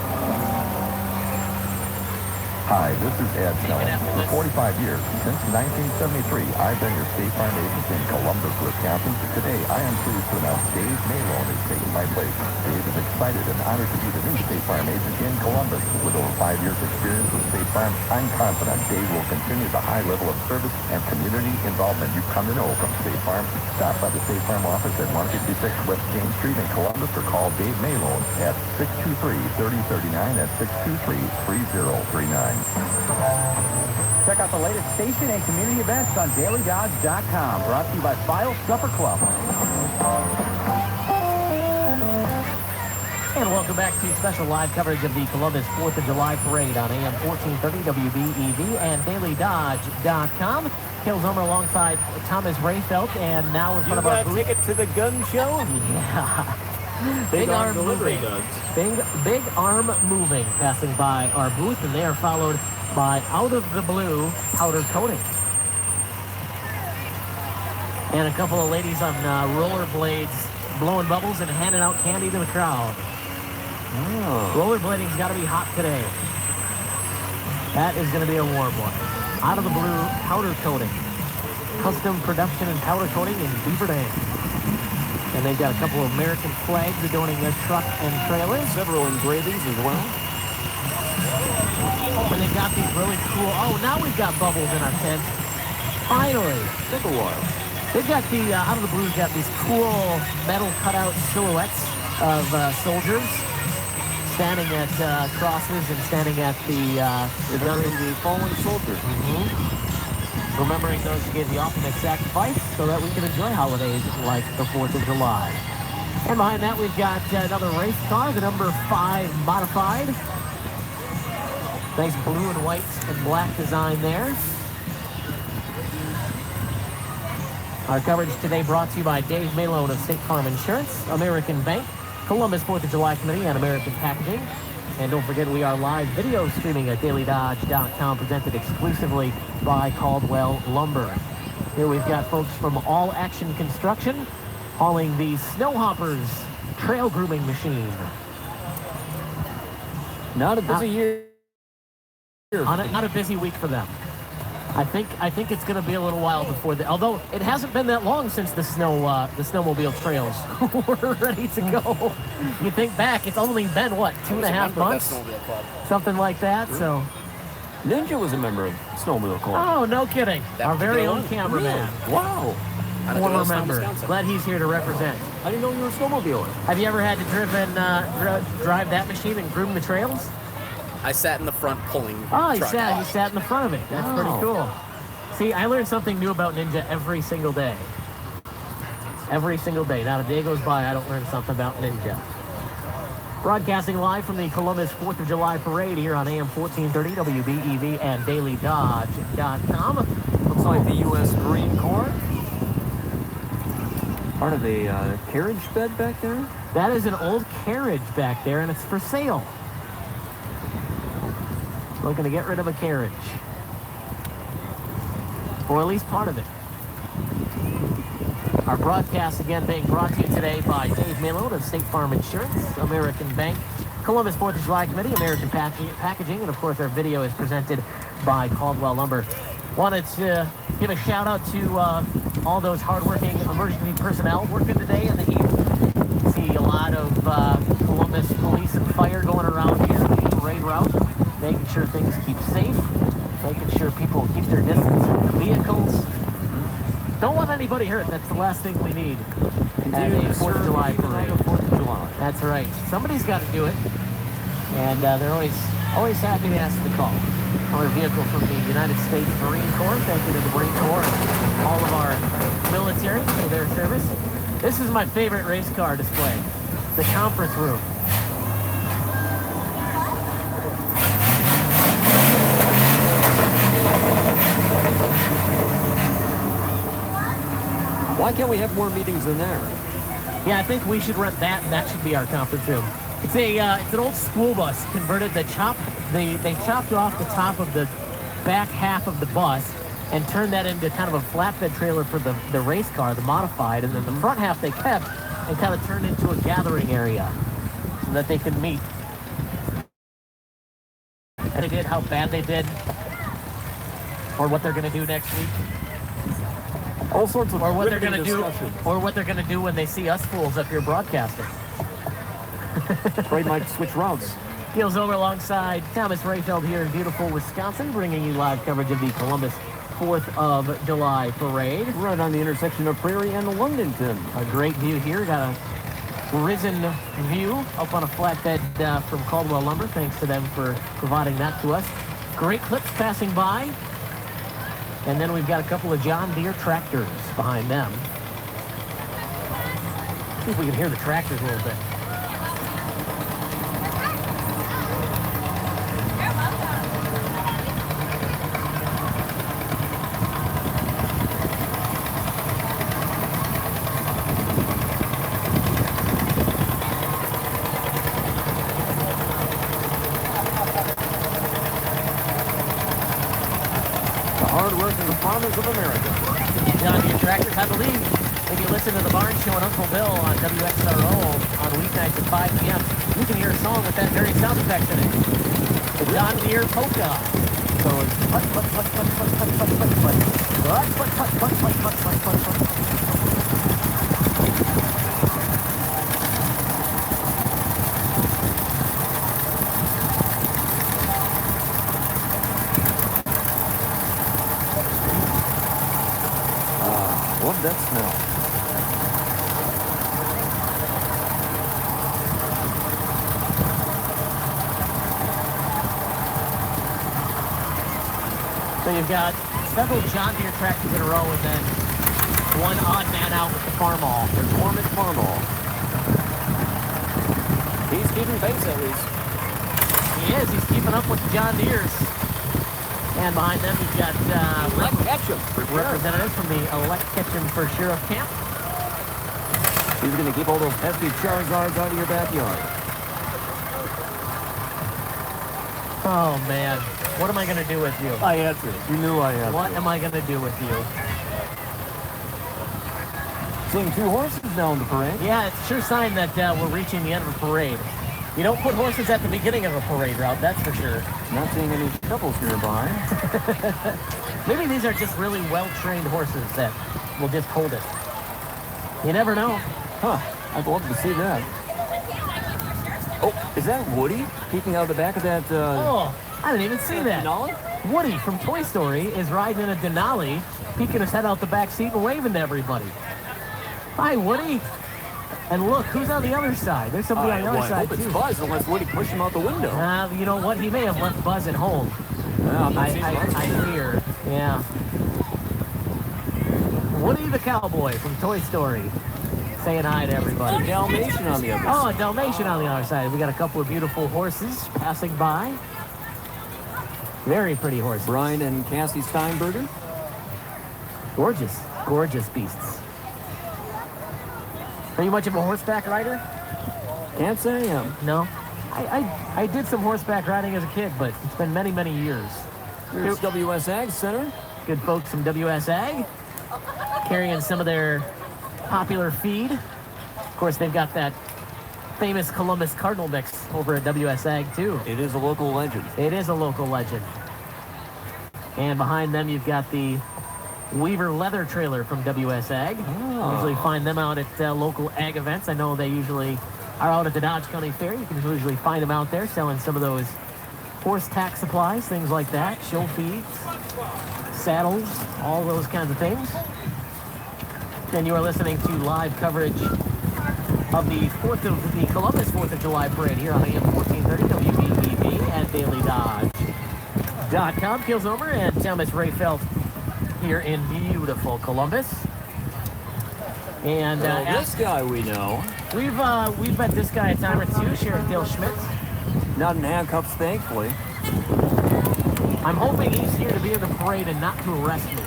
Hi, this is Ed Schellen. For 45 years, since 1973, I've been your State Farm agent in Columbus, Wisconsin. Today, I am pleased to announce Dave Malone is taking my place. Dave is excited and honored to be the new State Farm agent in Columbus. With over 5 years' experience with State Farm, I'm confident Dave will continue the high level of service and community involvement you've come to know from State Farm. Stop by the State Farm office at 156 West James Street in Columbus or call Dave Malone at 623-3039 at 623-3039. Check out the latest station and community events on DailyDodge.com. Brought to you by File Supper Club. And welcome back to special live coverage of the Columbus 4th of July Parade on AM 1430 WBEV and DailyDodge.com. Kale Zomer alongside Thomas Rayfelt, and now in front of our booth. You got a ticket to the gun show? Yeah. Big arm moving. Big arm moving passing by our booth, and they are followed by Out of the Blue powder coating. And a couple of ladies on rollerblades blowing bubbles and handing out candy to the crowd. Oh. Rollerblading's got to be hot today. That is going to be a warm one. Out of the Blue powder coating. Custom production and powder coating in Beaver Dam. And they've got a couple of American flags adorning their truck and trailers. Several engravings as well. And they've got these really cool... Oh, now we've got bubbles in our tent. Finally. Took a while. They've got the... Out of the Blue's got these cool metal cutout silhouettes of soldiers standing at crosses and standing at the fallen soldiers. Mm-hmm. Remembering those who gave the ultimate sacrifice so that we can enjoy holidays like the 4th of July. And behind that, we've got another race car, the number 5 modified. Nice blue and white and black design there. Our coverage today brought to you by Dave Malone of State Farm Insurance, American Bank, Columbus 4th of July Committee, and American Packaging. And don't forget, we are live video streaming at DailyDodge.com, presented exclusively by Caldwell Lumber. Here we've got folks from All Action Construction hauling the Snowhoppers trail grooming machine. Not a busy year. Not a busy week for them. I think it's going to be a little while before although it hasn't been that long since the snowmobile trails were ready to go. You think back, it's only been, what, 2.5 months? Something like that, so. Ninja was a member of Snowmobile Club. Oh, no kidding. Our very own cameraman. Really? Wow. Former member. Glad he's here to represent. I didn't know you were a snowmobiler. Have you ever had to drive that machine and groom the trails? I sat in the front pulling. Oh, you sat in the front of it. That's pretty cool. See, I learn something new about Ninja every single day. Every single day. Not a day goes by I don't learn something about Ninja. Broadcasting live from the Columbus 4th of July Parade here on AM 1430 WBEV and DailyDodge.com. Looks like the U.S. Marine Corps. Part of a carriage bed back there? That is an old carriage back there, and it's for sale. Looking to get rid of a carriage. Or at least part of it. Our broadcast again being brought to you today by Dave Malone of State Farm Insurance, American Bank, Columbus 4th of July Committee, American Packaging, and of course our video is presented by Caldwell Lumber. Wanted to give a shout out to all those hardworking emergency personnel working today in the heat. See a lot of Columbus police and fire going around here on the parade route, making sure things keep safe, making sure people keep their distance from the vehicles. Don't let anybody hurt. That's the last thing we need at a 4th of July parade. 4th of July. That's right. Somebody's got to do it. And they're always happy to ask the call. Our vehicle from the United States Marine Corps. Thank you to the Marine Corps and all of our military for their service. This is my favorite race car display. The conference room. Why can't we have more meetings in there? Yeah, I think we should rent that, and that should be our conference room. It's an old school bus converted. They chopped off the top of the back half of the bus and turned that into kind of a flatbed trailer for the race car, the modified, and then the front half they kept and kind of turned into a gathering area so that they could meet. And they did how bad they did, or what they're going to do next week. All sorts of or what they're going to do, discussion. or what they're going to do when they see us fools up here broadcasting. Afraid might switch routes. Keels over alongside Thomas Rayfeld here in beautiful Wisconsin, bringing you live coverage of the Columbus 4th of July Parade. Right on the intersection of Prairie and Londonton. A great view here. Got a risen view up on a flatbed from Caldwell Lumber. Thanks to them for providing that to us. Great clips passing by. And then we've got a couple of John Deere tractors behind them. See if we can hear the tractors a little bit. Of America. John Deere tractors, I believe. If you listen to the Barn Show and Uncle Bill on WXRO on weeknights at 5 p.m., you can hear a song with that very sound effect in it. The John Deere polka. So it's putt, putt, putt, putt, putt, putt, putt, putt, putt. Putt, putt, putt, putt, putt, putt, putt, putt, putt. Love that smell. So you've got several John Deere tractors in a row and then one odd man out with the Farmall. The Foreman Farmall. He's keeping pace at least. He is. He's keeping up with the John Deeres. And behind them, you've got representatives from the Elect Ketchum for Sheriff Camp. He's going to keep all those pesky Charizards out of your backyard. Oh, man. What am I going to do with you? I answered. You knew I answered. What am I going to do with you? Seeing two horses now in the parade. Yeah, it's a sure sign that we're reaching the end of the parade. You don't put horses at the beginning of a parade route, that's for sure. Not seeing any shovels nearby. Maybe these are just really well-trained horses that will just hold it. You never know. Huh, I'd love to see that. Oh, is that Woody peeking out of the back of that, Oh, I didn't even see that. Denali? Woody from Toy Story is riding in a Denali, peeking his head out the back seat and waving to everybody. Hi, Woody. And look, who's on the other side? There's somebody on the other I side, hope it's too. Buzz, unless Woody pushed him out the window. You know what? He may have left Buzz at home. Yeah, I fear. Yeah. Woody the cowboy from Toy Story saying hi to everybody. Dalmatian on the other side. Oh, a Dalmatian on the other side. We got a couple of beautiful horses passing by. Very pretty horses. Brian and Cassie Steinberger. Gorgeous, gorgeous beasts. Are you much of a horseback rider? Can't say I am. No. I did some horseback riding as a kid, but it's been many, many years. Here's WS Ag Center. Good folks from WS Ag carrying some of their popular feed. Of course, they've got that famous Columbus Cardinal mix over at WS Ag, too. It is a local legend. It is a local legend. And behind them, you've got the Weaver leather trailer from WS Ag. Oh. Usually find them out at local ag events. I know they usually are out at the Dodge County Fair. You can usually find them out there selling some of those horse tack supplies, things like that, show feeds, saddles, all those kinds of things. And you are listening to live coverage of the Columbus 4th of July parade here on AM 1430 WBEV at DailyDodge.com. Keel Zomer and Thomas Rayfeld here in beautiful Columbus. And this guy we know. We've met this guy a time or two, Sheriff Dale Schmidt. Not in handcuffs, thankfully. I'm hoping he's here to be in the parade and not to arrest me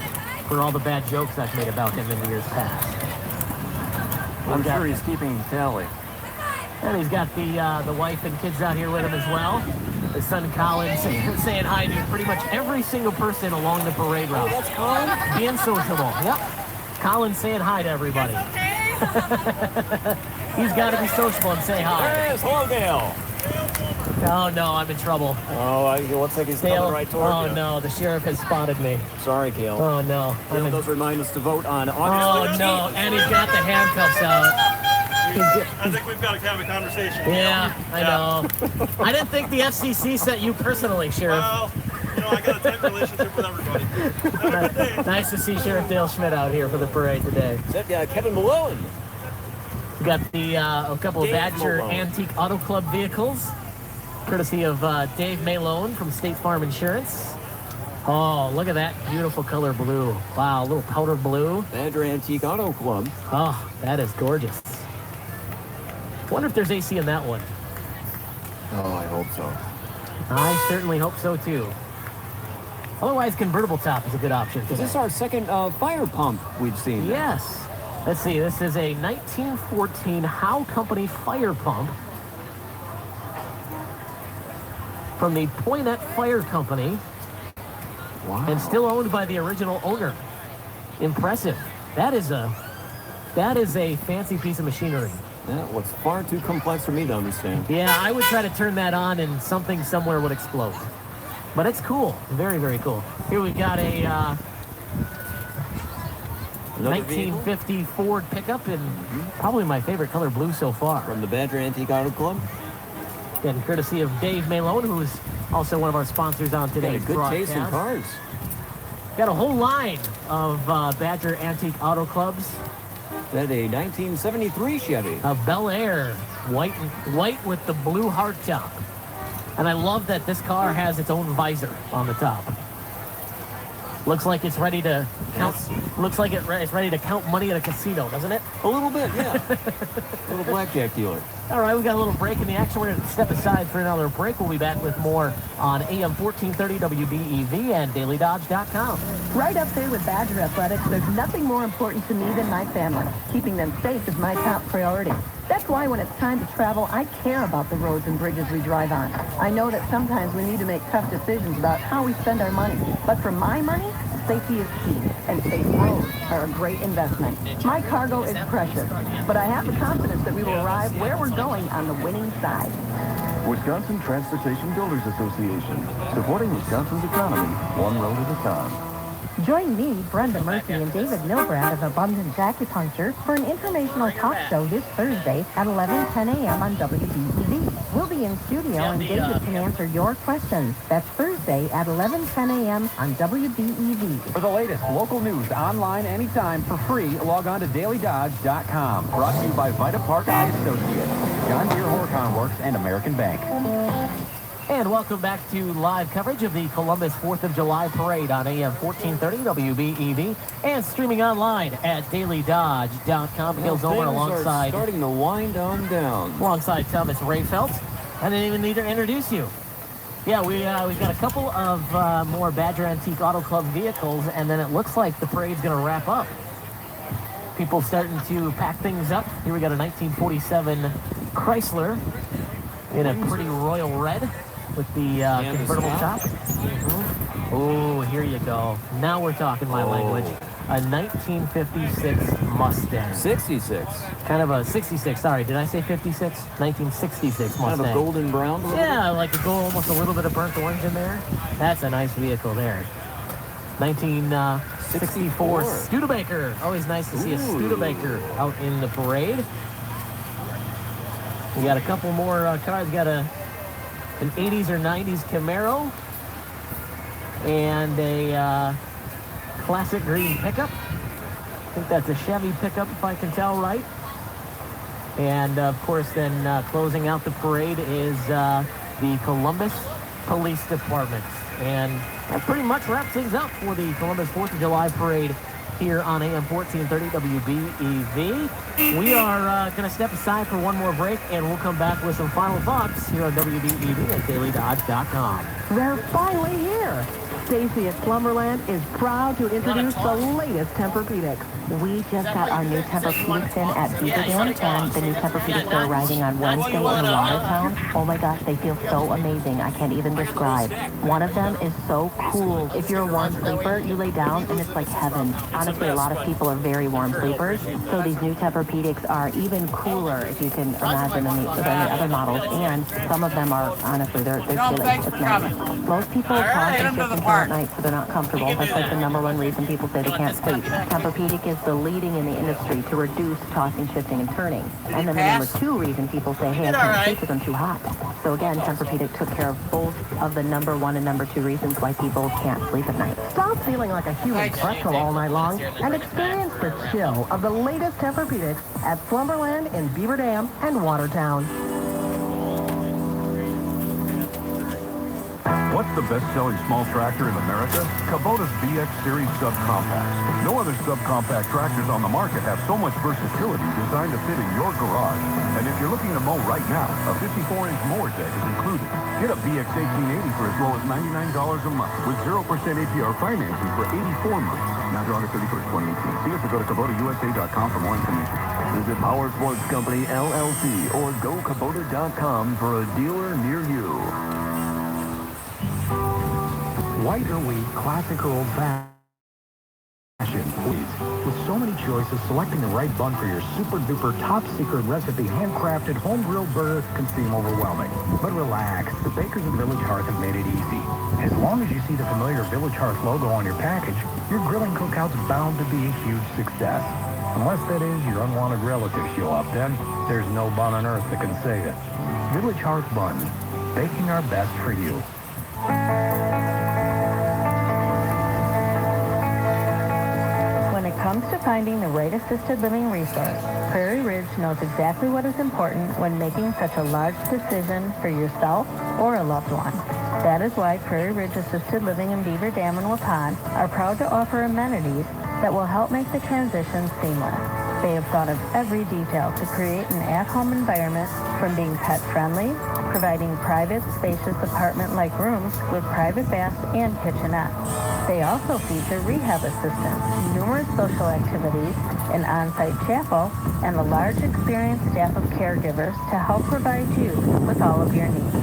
for all the bad jokes I've made about him in the years past. I'm sure he's keeping tally. And he's got the wife and kids out here with him as well. His son Colin saying hi to pretty much every single person along the parade route. Oh, that's Colin? Being sociable. Yep. Colin saying hi to everybody. He's got to be sociable and say hi. There is Dale. Oh, no, I'm in trouble. Oh, it looks like he's Dale, coming right toward you. Oh, no, the sheriff has spotted me. Sorry, Cale. Oh, no. Dale does remind us to vote on Oh, August 13th. no, and he's got the handcuffs out. I think we've got to have a conversation. Yeah, I know. I didn't think the FCC sent you personally, Sheriff. Well, I got a tight relationship with everybody. Have a good day. Nice to see Sheriff Dale Schmidt out here for the parade today. Is that Kevin Malone? We got a couple of Dave Badger Malone. Antique Auto Club vehicles, courtesy of Dave Malone from State Farm Insurance. Oh, look at that beautiful color blue. Wow, a little powder blue. Badger Antique Auto Club. Oh, that is gorgeous. Wonder if there's AC in that one. Oh, I hope so. I certainly hope so, too. Otherwise, convertible top is a good option today. Is this our second fire pump we've seen? Yes. Let's see. This is a 1914 Howe Company fire pump from the Poinet Fire Company. Wow. And still owned by the original owner. Impressive. That is a fancy piece of machinery. That looks far too complex for me to understand. Yeah, I would try to turn that on and something somewhere would explode. But it's cool. Very, very cool. Here we've got a 1950 Ford pickup in probably my favorite color blue so far. From the Badger Antique Auto Club. And courtesy of Dave Malone, who is also one of our sponsors on today's Got a good taste in broadcast. cars. Got a whole line of Badger Antique Auto Clubs. That a 1973 Chevy. A Bel Air, white with the blue hardtop. And I love that this car has its own visor on the top. Looks like it's ready to count. Looks like it's ready to count money at a casino, doesn't it? A little bit, yeah. A little blackjack dealer. All right, we got a little break in the action. We're going to step aside for another break. We'll be back with more on AM 1430 WBEV and DailyDodge.com. Right up there with Badger Athletics, there's nothing more important to me than my family. Keeping them safe is my top priority. That's why when it's time to travel, I care about the roads and bridges we drive on. I know that sometimes we need to make tough decisions about how we spend our money. But for my money, Safety is key, and safe roads are a great investment. My cargo is precious, but I have the confidence that we will arrive where we're going on the winning side. Wisconsin Transportation Builders Association, supporting Wisconsin's economy, one road at a time. Join me, Brenda Murphy, and David Milbrad of Abundance Acupuncture for an informational talk show this Thursday at 11:10 a.m. on WBEV. We'll be in studio and David can answer your questions. That's Thursday at 11:10 a.m. on WBEV. For the latest local news online anytime for free, log on to dailydodge.com. Brought to you by Vita Park Eye Associates, John Deere Horicon Works, and American Bank. And welcome back to live coverage of the Columbus 4th of July Parade on AM 1430 WBEV and streaming online at dailydodge.com. Bill Zomer alongside... starting to wind on down. Alongside Thomas Rayfelt. I didn't even need to introduce you. Yeah, we've got a couple of more Badger Antique Auto Club vehicles, and then it looks like the parade's going to wrap up. People starting to pack things up. Here we got a 1947 Chrysler in a pretty royal red with the convertible top. Oh, here you go. Now we're talking my language. A 1956 Mustang. 66. Kind of a 66. Sorry, did I say 56? 1966 Mustang. Kind of a golden brown? Yeah, like a gold, almost a little bit of burnt orange in there. That's a nice vehicle there. 1964 Studebaker. Always nice to see a Studebaker out in the parade. We got a couple more cars. Got an 80s or 90s Camaro and a classic green pickup. I think that's a Chevy pickup if I can tell right. And of course then closing out the parade is the Columbus Police Department. And that pretty much wraps things up for the Columbus 4th of July Parade here on AM 1430 WBEV. We are going to step aside for one more break, and we'll come back with some final thoughts here on WBEV at dailydodge.com. They're finally here. Stacy at Slumberland is proud to introduce the latest Tempur-Pedics. We just got our new Tempur-Pedics in at Beaver Dam, and the new Tempur-Pedics are arriving on Wednesday in Watertown. Oh my gosh, they feel so amazing. I can't even describe. One of them is so cool. If you're a warm sleeper, you lay down and it's like heaven. Honestly, a lot of people are very warm sleepers, so these new Tempur-Pedics are even cooler, if you can imagine, than the other models. And some of them are, honestly, they're chilly. It's nice. Most people toss and shift and turn at night, so they're not comfortable. That's like the #1 reason people say they can't sleep. Tempur-Pedic is the leading in the industry to reduce tossing, shifting, and turning. And then the #2 reason people say, hey, I can't sleep because I'm too hot. So again, Tempur-Pedic took care of both of the #1 and #2 reasons why people can't sleep at night. Stop feeling like a human pretzel all night long and experience the chill of the latest Tempur-Pedics at Slumberland in Beaver Dam and Watertown. What's the best-selling small tractor in America? Kubota's BX Series Subcompacts. No other subcompact tractors on the market have so much versatility designed to fit in your garage. And if you're looking to mow right now, a 54-inch mower deck is included. Get a BX 1880 for as low as $99 a month with 0% APR financing for 84 months. Now to August 31st, 2018. See us or go to KubotaUSA.com for more information. Visit Power Sports Company, LLC, or go Kubota.com for a dealer near you. White or wheat, classic or old-fashioned, please. With so many choices, selecting the right bun for your super-duper top-secret recipe handcrafted home-grilled burger can seem overwhelming. But relax, the bakers of Village Hearth have made it easy. As long as you see the familiar Village Hearth logo on your package, your grilling cookout's bound to be a huge success. Unless, that is, your unwanted relatives show up, then there's no bun on earth that can save it. Village Hearth Buns, baking our best for you. When it comes to finding the right assisted living resource, Prairie Ridge knows exactly what is important when making such a large decision for yourself or a loved one. That is why Prairie Ridge Assisted Living in Beaver Dam and Waupun are proud to offer amenities that will help make the transition seamless. They have thought of every detail to create an at-home environment, from being pet-friendly, providing private, spacious apartment-like rooms with private baths and kitchenettes. They also feature rehab assistants, numerous social activities, an on-site chapel, and a large experienced staff of caregivers to help provide you with all of your needs.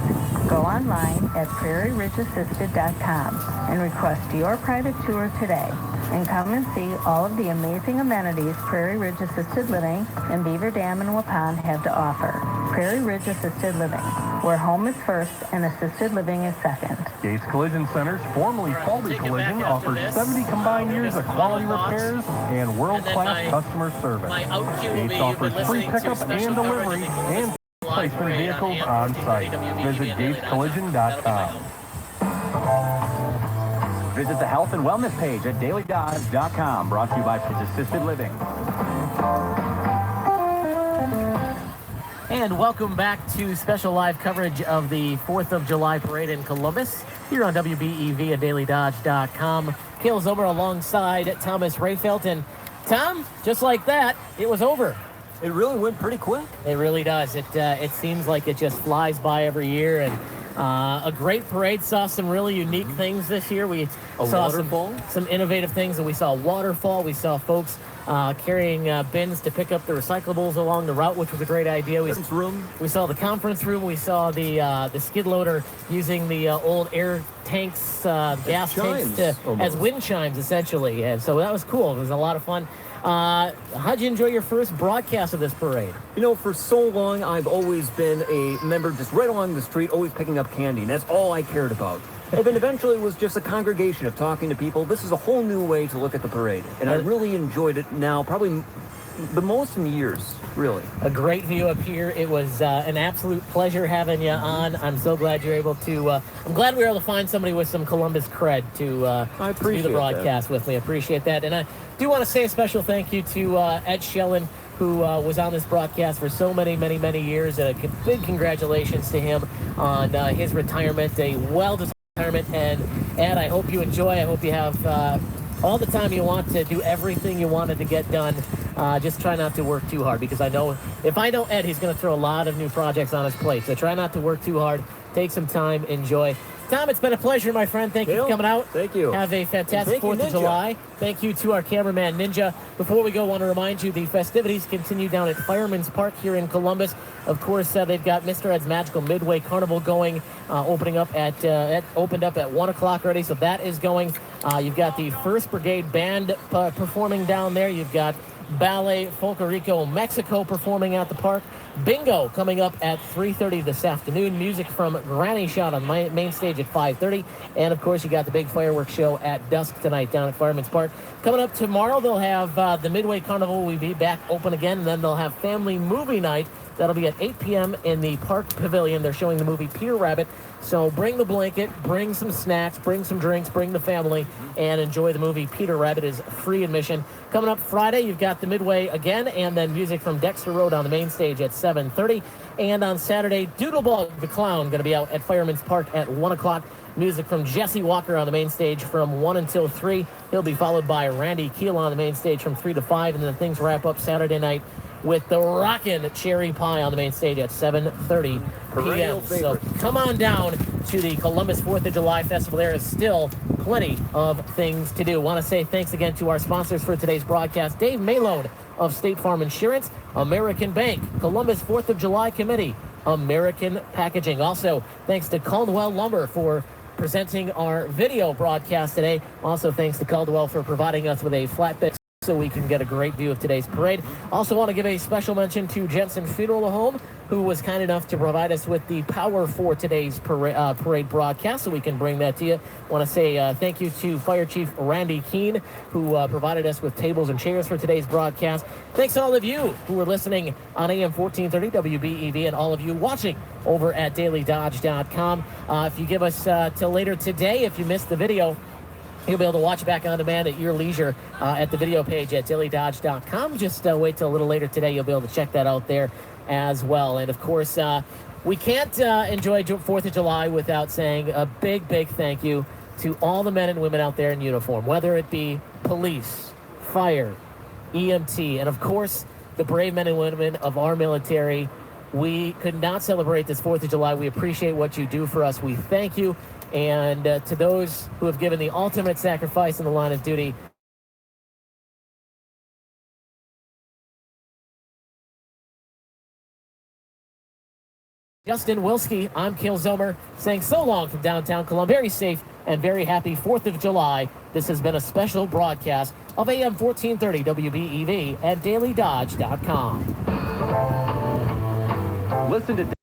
Go online at prairieridgeassisted.com and request your private tour today. And come and see all of the amazing amenities Prairie Ridge Assisted Living and Beaver Dam and Waupun have to offer. Prairie Ridge Assisted Living, where home is first and assisted living is second. Gates Collision Centers, formerly Falby Collision, offers 70 combined years of quality repairs and world-class customer service. Gates offers free pickup and delivery and placement vehicles on site. Visit gatescollision.com. Visit the health and wellness page at dailydodge.com. Brought to you by Ridge Assisted Living. And welcome back to special live coverage of the 4th of July parade in Columbus here on WBEV at dailydodge.com. Cale Zomer alongside Thomas Rayfelt. And Tom, just like that, it was over. It really went pretty quick. It really does. It seems like it just flies by every year. And a great parade. Saw some really unique things this year. We saw some innovative things, and we saw a waterfall. We saw folks carrying bins to pick up the recyclables along the route, which was a great idea. We saw the conference room. We saw the skid loader using the old air tanks, gas tanks as wind chimes, essentially. And so that was cool. It was a lot of fun. How'd you enjoy your first broadcast of this parade? You know, for so long, I've always been a member just right along the street, always picking up candy, and that's all I cared about. And then eventually it was just a congregation of talking to people. This is a whole new way to look at the parade, and I really enjoyed it now, probably the most in years, really. A great view up here. It was an absolute pleasure having you on. I'm so glad you're able to, I'm glad we were able to find somebody with some Columbus cred to do the broadcast with me. I appreciate that. And I do want to say a special thank you to Ed Schellen, who was on this broadcast for so many years. A big congratulations to him on his retirement, a well-deserved retirement. And Ed, I hope you enjoy. I hope you have all the time you want to do everything you wanted to get done. Just try not to work too hard, because I know if I know Ed, he's going to throw a lot of new projects on his plate. So try not to work too hard. Take some time. Enjoy. Tom, it's been a pleasure, my friend. Thank you for coming out. Thank you. Have a fantastic 4th of July. Thank you to our cameraman, Ninja. Before we go, I want to remind you the festivities continue down at Fireman's Park here in Columbus. Of course, they've got Mr. Ed's Magical Midway Carnival going, opened up at 1 o'clock already, so that is going. You've got the 1st Brigade Band performing down there. You've got Ballet Folklorico Mexico performing at the park. Bingo coming up at 3:30 this afternoon. Music from Granny Shot on main stage at 5:30. And, of course, you got the big fireworks show at dusk tonight down at Fireman's Park. Coming up tomorrow, they'll have the Midway Carnival will be back open again, and then they'll have family movie night. That'll be at 8 p.m. in the Park Pavilion. They're showing the movie Peter Rabbit. So bring the blanket, bring some snacks, bring some drinks, bring the family, and enjoy the movie Peter Rabbit. Is free admission. Coming up Friday, you've got the Midway again, and then music from Dexter Road on the main stage at 7:30. And on Saturday, Doodlebug the Clown going to be out at Fireman's Park at 1 o'clock. Music from Jesse Walker on the main stage from 1 until 3. He'll be followed by Randy Keel on the main stage from 3 to 5, and then things wrap up Saturday night with the Rockin' Cherry Pie on the main stage at 7:30 p.m. So come on down to the Columbus 4th of July Festival. There is still plenty of things to do. Want to say thanks again to our sponsors for today's broadcast. Dave Malone of State Farm Insurance, American Bank, Columbus 4th of July Committee, American Packaging. Also, thanks to Caldwell Lumber for presenting our video broadcast today. Also, thanks to Caldwell for providing us with a flatbed so we can get a great view of today's parade. Also want to give a special mention to Jensen Funeral Home, who was kind enough to provide us with the power for today's parade broadcast, so we can bring that to you. Want to say thank you to Fire Chief Randy Keene, who provided us with tables and chairs for today's broadcast. Thanks to all of you who were listening on AM 1430 WBEV, and all of you watching over at dailydodge.com. If you give us till later today, if you missed the video, you'll be able to watch back on demand at your leisure at the video page at dailydodge.com. Just wait till a little later today. You'll be able to check that out there as well. And, of course, we can't enjoy 4th of July without saying a big thank you to all the men and women out there in uniform, whether it be police, fire, EMT, and of course, the brave men and women of our military. We could not celebrate this 4th of July. We appreciate what you do for us. We thank you. And to those who have given the ultimate sacrifice in the line of duty, Justin Wilski, I'm Kale Zomer, saying so long from downtown Columbus. Very safe and very happy 4th of July. This has been a special broadcast of AM 1430 WBEV and DailyDodge.com. Listen to